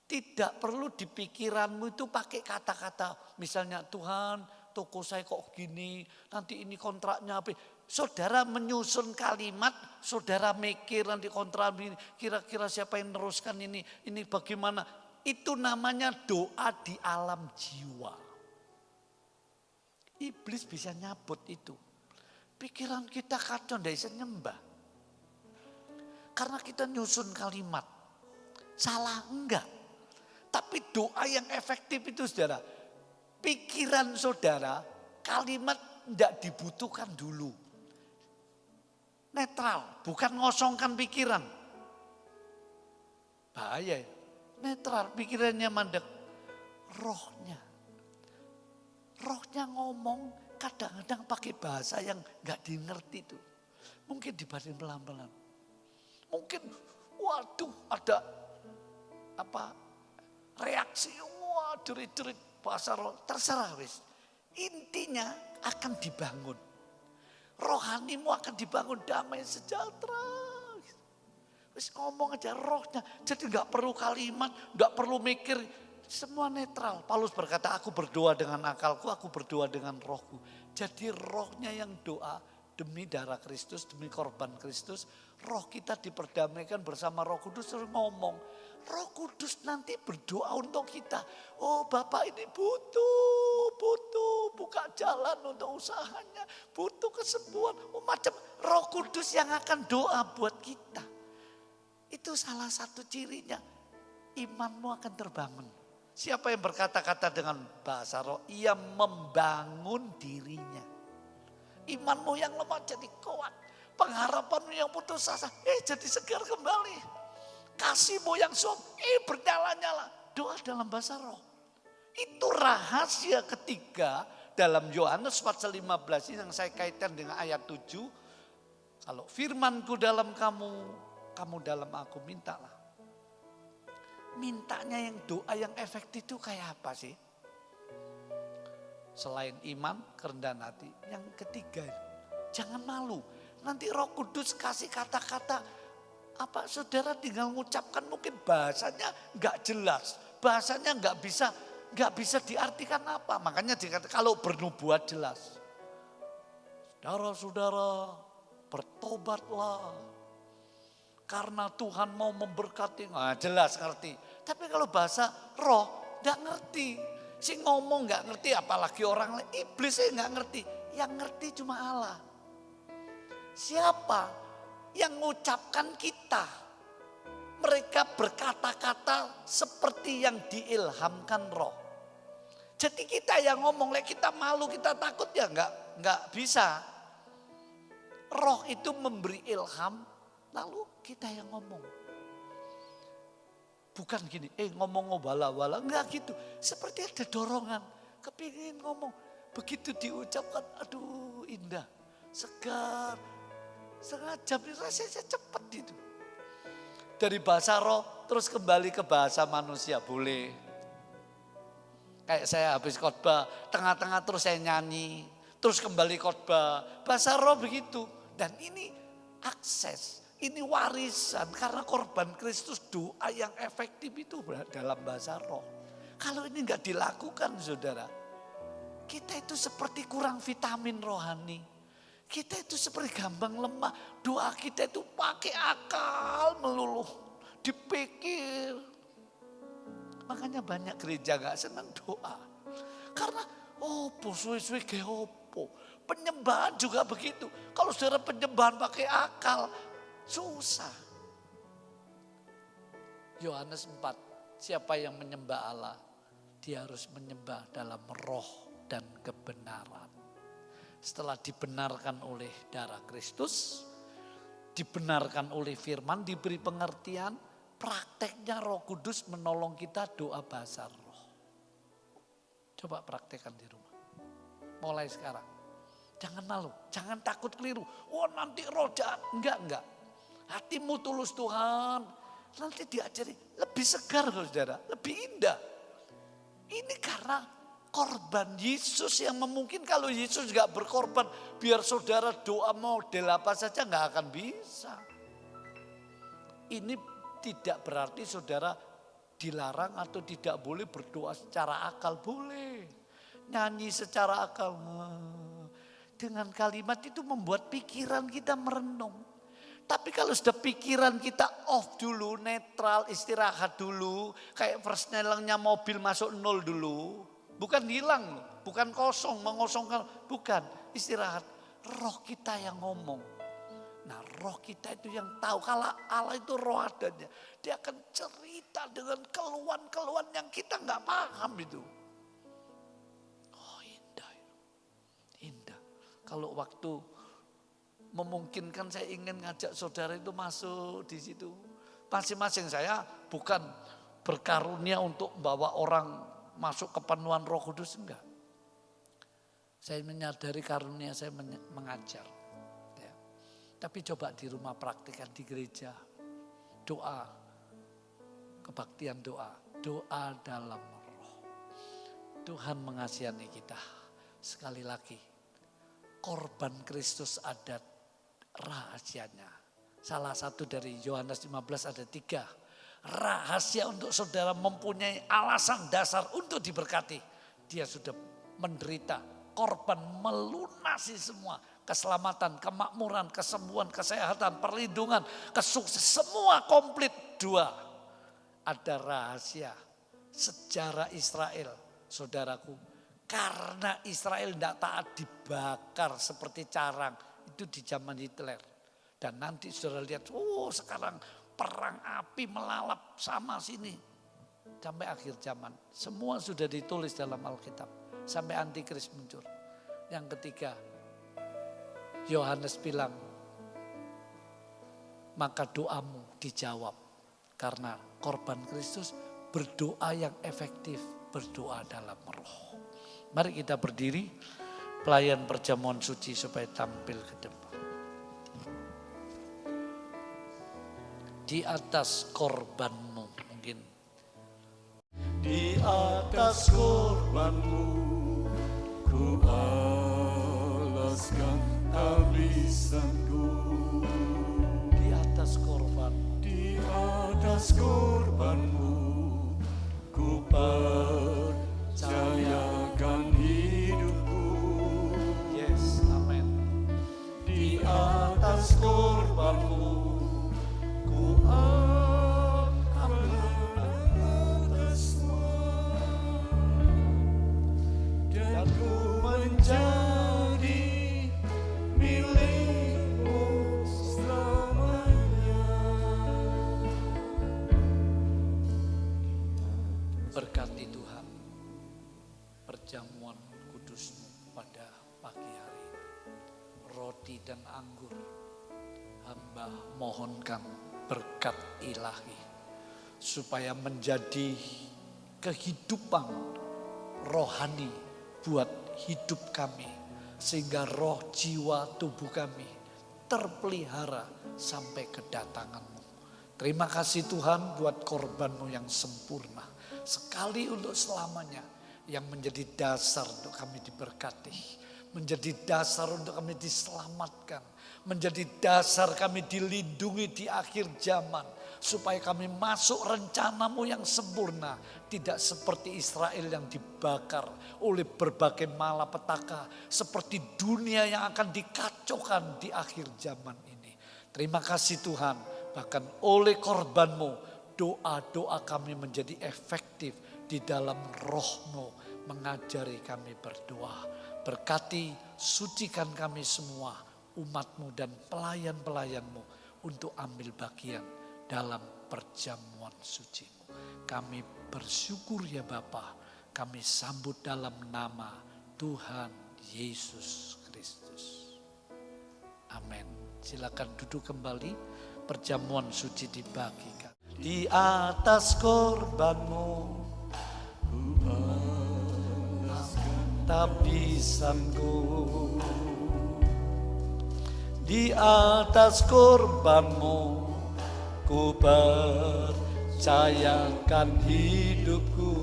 tidak perlu di pikiranmu itu pakai kata-kata. Misalnya Tuhan toko saya kok gini. Nanti ini kontraknya apa. Saudara menyusun kalimat. Saudara mikir nanti kontrak ini. Kira-kira siapa yang meneruskan ini. Ini bagaimana. Itu namanya doa di alam jiwa. Iblis bisa nyabut itu. Pikiran kita kacau. Tidak bisa nyembah. Karena kita nyusun kalimat. Salah enggak. Tapi doa yang efektif itu saudara, pikiran saudara, kalimat tidak dibutuhkan dulu. Netral, bukan ngosongkan pikiran. Bahaya ya. Netral, pikirannya mandek. Rohnya ngomong kadang-kadang pakai bahasa yang gak dimengerti itu. Mungkin dibanding pelan-pelan. Mungkin waduh ada reaksi, wah jerit-jerit bahasa roh, terserah wis. Intinya akan dibangun. Rohanimu akan dibangun damai sejahtera. Wis ngomong aja rohnya, jadi gak perlu kalimat, gak perlu mikir, semua netral. Paulus berkata, aku berdoa dengan akalku, aku berdoa dengan rohku. Jadi rohnya yang doa demi darah Kristus, demi korban Kristus. Roh kita diperdamaikan bersama Roh Kudus, terus ngomong. Roh Kudus nanti berdoa untuk kita. Oh Bapak ini butuh buka jalan untuk usahanya. Butuh kesembuhan. Oh macam Roh Kudus yang akan doa buat kita. Itu salah satu cirinya. Imanmu akan terbangun. Siapa yang berkata-kata dengan bahasa roh, ia membangun dirinya. Imanmu yang lemah jadi kuat. Pengharapanmu yang putus asa, jadi segar kembali. Kasihmu yang suam, bernyala-nyala. Doa dalam bahasa roh. Itu rahasia ketiga dalam Yohanes pasal 15 ini yang saya kaitkan dengan ayat 7. Kalau firmanku dalam kamu, kamu dalam aku, mintalah. Mintanya yang doa yang efektif itu kayak apa sih? Selain iman, kerendahan hati. Yang ketiga, jangan malu. Nanti Roh Kudus kasih kata-kata apa saudara tinggal mengucapkan mungkin bahasanya nggak jelas. Bahasanya nggak bisa diartikan apa. Makanya dikatakan kalau bernubuat jelas. Saudara-saudara bertobatlah. Karena Tuhan mau memberkati. Nah, jelas ngerti. Tapi kalau bahasa roh nggak ngerti. Si ngomong nggak ngerti apalagi orang lain. Iblis nggak ngerti. Yang ngerti cuma Allah. Siapa yang mengucapkan kita? Mereka berkata-kata seperti yang diilhamkan roh. Jadi kita yang ngomong, kita malu, kita takut ya nggak bisa. Roh itu memberi ilham, lalu kita yang ngomong. Bukan gini, ngomong wala-wala, enggak gitu. Seperti ada dorongan, kepingin ngomong. Begitu diucapkan, aduh indah, segar. Setengah jam rasanya cepat itu. Dari bahasa roh terus kembali ke bahasa manusia boleh. Kayak saya habis khotbah, tengah-tengah terus saya nyanyi. Terus kembali khotbah, bahasa roh begitu. Dan ini akses, ini warisan. Karena korban Kristus doa yang efektif itu dalam bahasa roh. Kalau ini enggak dilakukan saudara, kita itu seperti kurang vitamin rohani. Kita itu seperti gampang lemah. Doa kita itu pakai akal melulu. Dipikir. Makanya banyak gereja gak senang doa. Karena suwe-suwe ge opo. Penyembahan juga begitu. Kalau saudara penyembahan pakai akal, susah. Yohanes 4, siapa yang menyembah Allah, dia harus menyembah dalam roh dan kebenaran. Setelah dibenarkan oleh darah Kristus, dibenarkan oleh firman, diberi pengertian, prakteknya Roh Kudus menolong kita doa bahasa roh. Coba praktekkan di rumah. Mulai sekarang. Jangan malu, jangan takut keliru. Nanti roh jahat. Enggak. Hatimu tulus Tuhan. Nanti diajari lebih segar saudara, lebih indah. Ini karena korban Yesus yang memungkinkan. Kalau Yesus gak berkorban, biar saudara doa model apa saja gak akan bisa. Ini tidak berarti saudara dilarang atau tidak boleh berdoa secara akal, boleh. Nyanyi secara akal. Dengan kalimat itu membuat pikiran kita merenung. Tapi kalau sudah pikiran kita off dulu, netral, istirahat dulu. Kayak persnelengnya mobil masuk nol dulu. Bukan hilang, bukan kosong, mengosongkan. Bukan, istirahat. Roh kita yang ngomong. Nah roh kita itu yang tahu. Kalau Allah itu roh adanya. Dia akan cerita dengan keluhan-keluhan yang kita gak paham itu. Oh indah. Indah. Kalau waktu memungkinkan saya ingin ngajak saudara itu masuk di situ. Masing-masing saya bukan berkarunia untuk bawa orang masuk kepenuhan Roh Kudus, enggak. Saya menyadari karunia saya mengajar. Ya. Tapi coba di rumah praktikkan di gereja. Doa, kebaktian doa dalam roh. Tuhan mengasihani kita. Sekali lagi, korban Kristus ada rahasianya. Salah satu dari Yohanes 15 ada 3. Rahasia untuk saudara mempunyai alasan dasar untuk diberkati. Dia sudah menderita, korban melunasi semua. Keselamatan, kemakmuran, kesembuhan, kesehatan, perlindungan, kesuksesan, semua komplit. 2. Ada rahasia sejarah Israel, saudaraku. Karena Israel tidak taat dibakar seperti carang. Itu di zaman Hitler. Dan nanti saudara lihat, sekarang perang api melalap sama sini. Sampai akhir zaman. Semua sudah ditulis dalam Alkitab. Sampai antikris muncul. Yang ketiga, Yohanes bilang, maka doamu dijawab. Karena korban Kristus berdoa yang efektif, berdoa dalam roh. Mari kita berdiri, pelayan perjamuan suci supaya tampil ke depan. Di atas korbanmu mungkin. Di atas korbanmu ku alaskan habisanku. Di atas korbanmu. Di atas korbanmu ku percayakan hidupku. Yes, amin. Di atas korbanmu ku akan menata semua dan ku menjadi milikmu selamanya. Berkati Tuhan perjamuan kudus-Mu pada pagi hari ini. Roti dan anggur, hamba mohonkan berkat ilahi supaya menjadi kehidupan rohani buat hidup kami, sehingga roh, jiwa, tubuh kami terpelihara sampai kedatangan-Mu. Terima kasih Tuhan buat korban-Mu yang sempurna, sekali untuk selamanya, yang menjadi dasar untuk kami diberkati, menjadi dasar untuk kami diselamatkan, menjadi dasar kami dilindungi di akhir zaman. supaya kami masuk rencanamu yang sempurna. Tidak seperti Israel yang dibakar oleh berbagai malapetaka. Seperti dunia yang akan dikacaukan di akhir zaman ini. Terima kasih Tuhan, bahkan oleh korbanmu doa-doa kami menjadi efektif di dalam roh-Mu mengajari kami berdoa. Berkati, sucikan kami semua, umat-Mu dan pelayan-pelayan-Mu untuk ambil bagian dalam perjamuan suci-Mu. Kami bersyukur ya Bapa, kami sambut dalam nama Tuhan Yesus Kristus. Amin. Silakan duduk kembali, perjamuan suci dibagikan. Di atas korban-Mu tabisanku, di atas korban-Mu ku percayakan hidupku.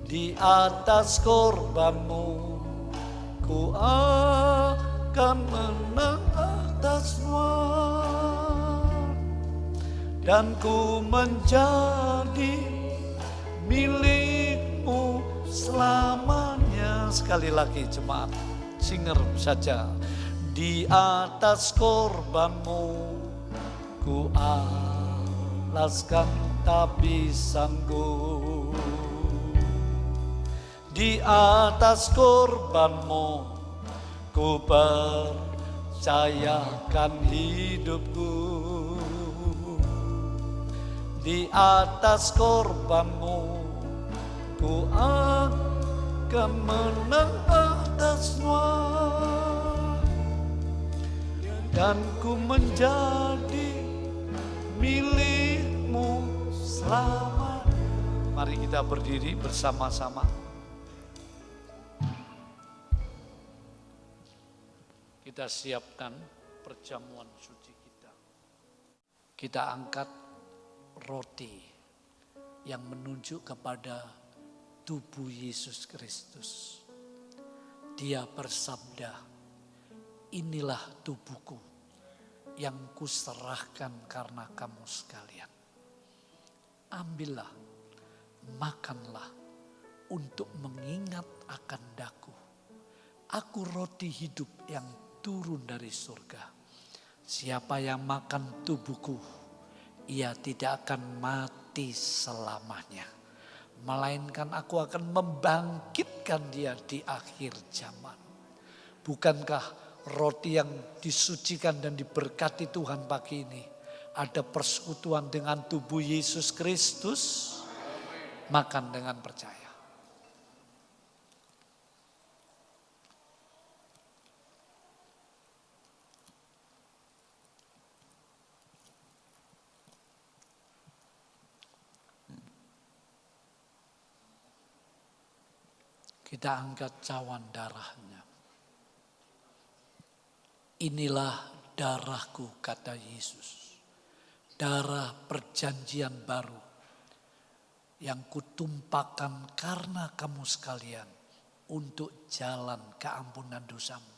Di atas korban-Mu ku akan menang atas semua, dan ku menjadi milik-Mu selamanya. Sekali lagi jemaat, singer saja. Di atas korban-Mu ku alaskan tabisanku. Di atas korban-Mu ku percayakan hidupku. Di atas korban-Mu ku akan menang atas semua, dan ku menjadi milik-Mu selamanya. Mari kita berdiri bersama-sama. Kita siapkan perjamuan suci kita. Kita angkat roti yang menunjuk kepada tubuh Yesus Kristus. Dia bersabda, inilah tubuhku yang kuserahkan karena kamu sekalian. Ambillah, makanlah untuk mengingat akan daku. Aku roti hidup yang turun dari surga. Siapa yang makan tubuhku, ia tidak akan mati selamanya, melainkan aku akan membangkitkan dia di akhir zaman. Bukankah roti yang disucikan dan diberkati Tuhan pagi ini ada persekutuan dengan tubuh Yesus Kristus? Makan dengan percaya. Kita angkat cawan darahnya. Inilah darahku, kata Yesus. Darah perjanjian baru yang kutumpahkan karena kamu sekalian untuk jalan keampunan dosamu,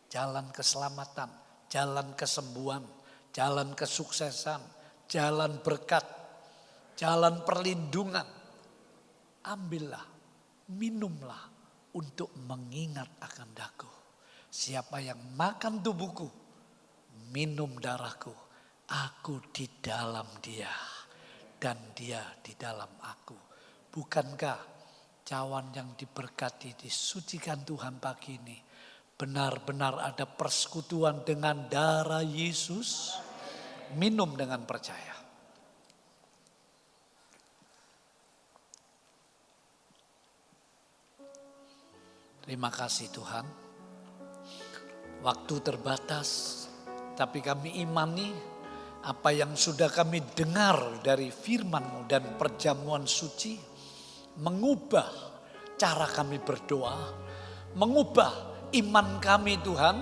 jalan keselamatan, jalan kesembuhan, jalan kesuksesan, jalan berkat, jalan perlindungan. Ambillah, minumlah untuk mengingat akan daku. Siapa yang makan tubuhku, minum darahku, aku di dalam dia dan dia di dalam aku. Bukankah cawan yang diberkati, disucikan Tuhan pagi ini benar-benar ada persekutuan dengan darah Yesus? Minum dengan percaya. Terima kasih Tuhan. Waktu terbatas, tapi kami imani apa yang sudah kami dengar dari firman-Mu dan perjamuan suci mengubah cara kami berdoa, mengubah iman kami Tuhan,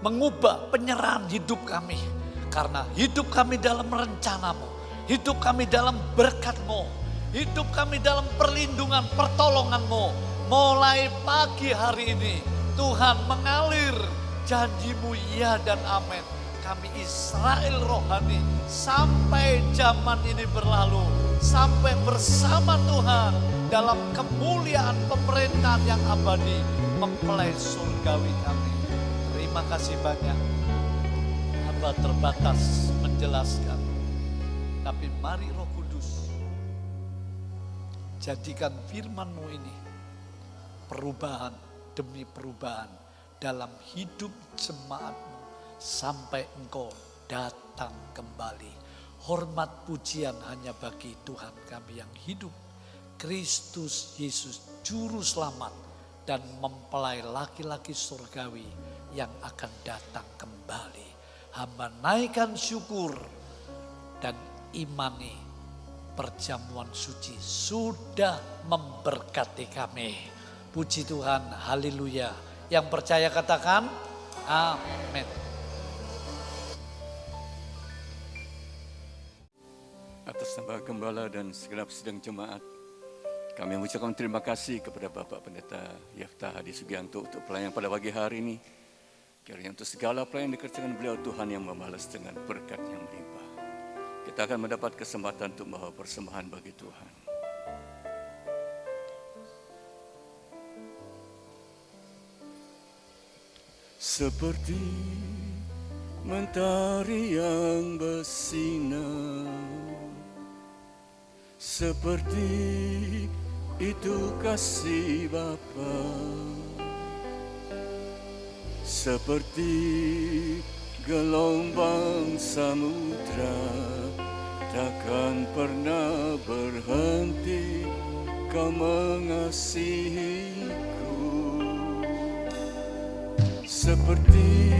mengubah penyerahan hidup kami. Karena hidup kami dalam rencana-Mu, hidup kami dalam berkat-Mu, hidup kami dalam perlindungan pertolongan-Mu. Mulai pagi hari ini Tuhan mengalir janji-Mu ya dan amin. kami Israel rohani sampai zaman ini berlalu, sampai bersama Tuhan dalam kemuliaan pemerintahan yang abadi, mempelai surgawi kami. Terima kasih banyak. Hamba terbatas menjelaskan, tapi mari Roh Kudus, jadikan firman-Mu ini perubahan demi perubahan dalam hidup jemaat-Mu sampai Engkau datang kembali. Hormat pujian hanya bagi Tuhan kami yang hidup, Kristus Yesus Juru Selamat dan mempelai laki-laki surgawi yang akan datang kembali. Hamba naikkan syukur dan imani perjamuan suci sudah memberkati kami. Puji Tuhan, haleluya. Yang percaya katakan amin. Atas nama Gembala dan segenap sidang jemaat, kami mengucapkan terima kasih kepada Bapak Pendeta Yeftah Hadi Sugianto untuk pelayanan pada pagi hari ini. Kiranya untuk segala pelayanan dikerjakan beliau, Tuhan yang membalas dengan berkat yang melimpah. Kita akan mendapat kesempatan untuk membawa persembahan bagi Tuhan. Seperti mentari yang bersinar, seperti itu kasih Bapa, seperti gelombang samudra takkan pernah berhenti Kau mengasihiku. Seperti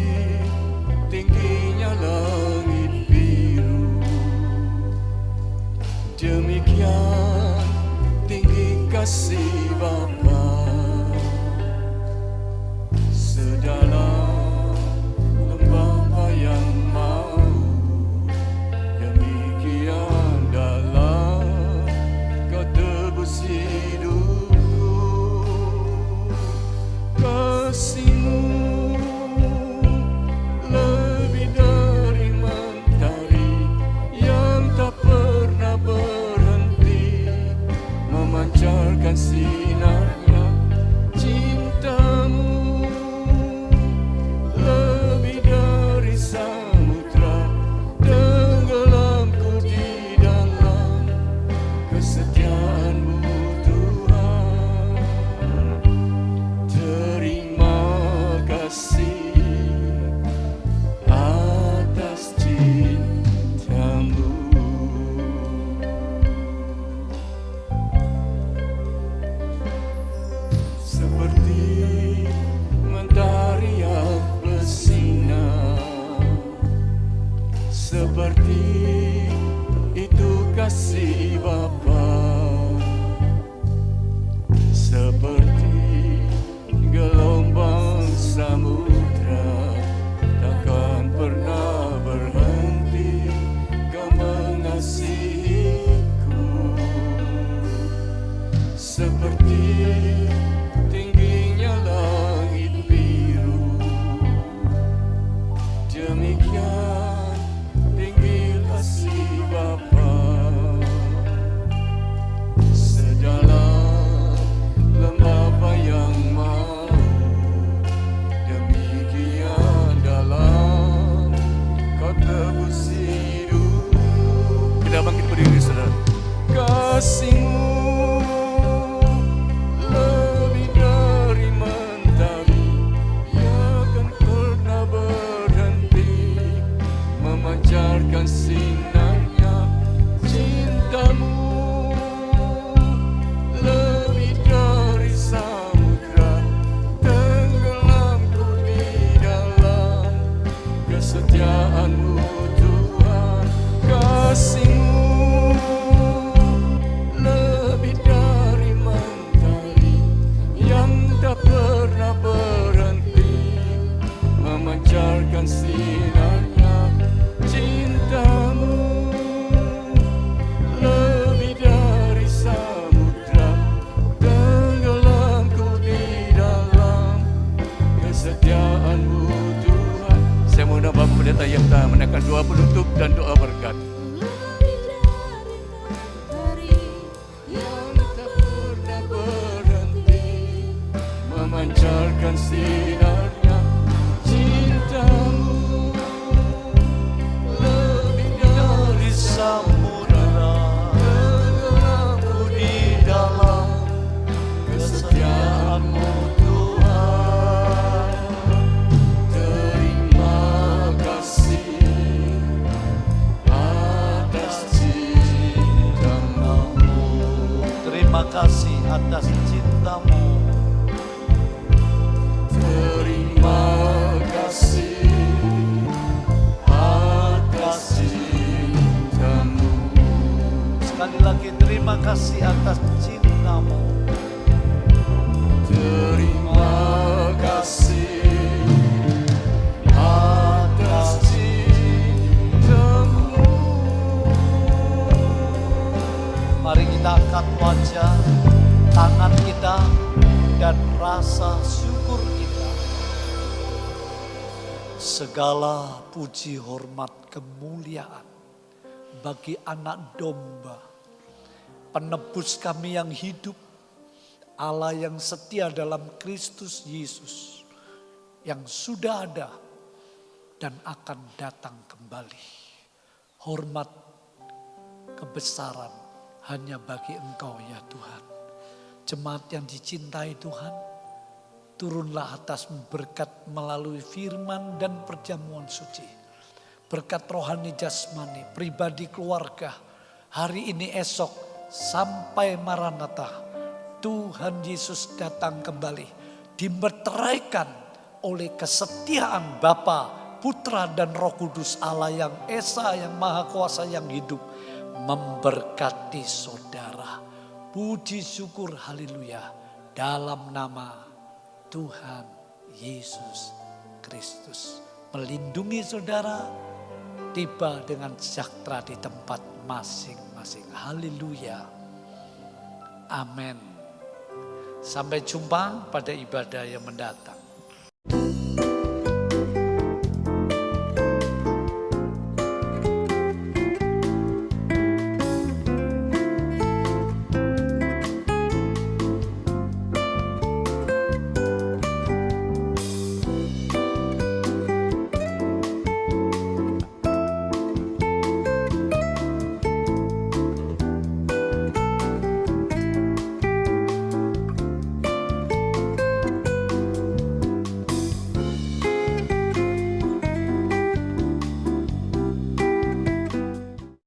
tingginya langit biru, demikian tinggi kasih Bapa. Sedalam lembah yang mau, demikian dalam Kau tebus hidupku. Kasih-Mu lebih dari mentari yang tak pernah berhenti memancarkan sinarnya. Cinta-Mu lebih dari samudra, tenggelamku di dalam kesetiaan-Mu Tuhan. Terima kasih atas cinta-Mu. Seperti mentari yang bersinar, seperti itu kasih Bapa, seperti gelombang samudra takkan pernah berhenti Kau mengasihiku. Seperti tingginya langit biru, demikian tinggi kasih Bapa. Sedalam lembah yang mau, demikian dalam Kau tebus hidup. Kita bangkit berdiri, saudara. Kasih-Mu lebih dari mentari yang kan pernah berhenti memancarkan sinarnya. Cinta-Mu lebih dari samudra, tenggelamku di dalam kesetiaan-Mu Tuhan. Kasih-Mu lebih dari mentari yang tak pernah berhenti memancarkan sinarnya. Cinta-Mu lebih dari samudra, tenggelamku di dalam kesetiaan-Mu Tuhan. Saya mau kepada Bapak Pendeta Yefta menaikkan doa penutup dan doa berkat. Yang tak pernah berhenti memancarkan sinarnya cintamu lebih dari samudera, tenggelamku di dalam kesetiaan-Mu Tuhan. Terima kasih atas cinta-Mu. Terima kasih atas cinta-Mu. Terima kasih atas cinta-Mu. Sekali lagi terima kasih atas cinta-Mu. Terima kasih atas cinta-Mu. Mari kita angkat wajah, tangan kita, dan rasa syukur kita. Segala puji, hormat, kemuliaan bagi Anak Domba, penebus kami yang hidup, Allah yang setia dalam Kristus Yesus, yang sudah ada dan akan datang kembali. Hormat, kebesaran hanya bagi Engkau ya Tuhan. Jemaat yang dicintai Tuhan, turunlah atasmu berkat melalui firman dan perjamuan suci. Berkat rohani jasmani, pribadi keluarga, hari ini esok sampai Maranatha. Tuhan Yesus datang kembali, dimeteraikan oleh kesetiaan Bapa, Putra dan Roh Kudus Allah yang Esa, yang Maha Kuasa, yang hidup, memberkati saudara. Puji syukur haleluya dalam nama Tuhan Yesus Kristus. Melindungi saudara, tiba dengan sejahtera di tempat masing-masing. Haleluya. Amin. Sampai jumpa pada ibadah yang mendatang.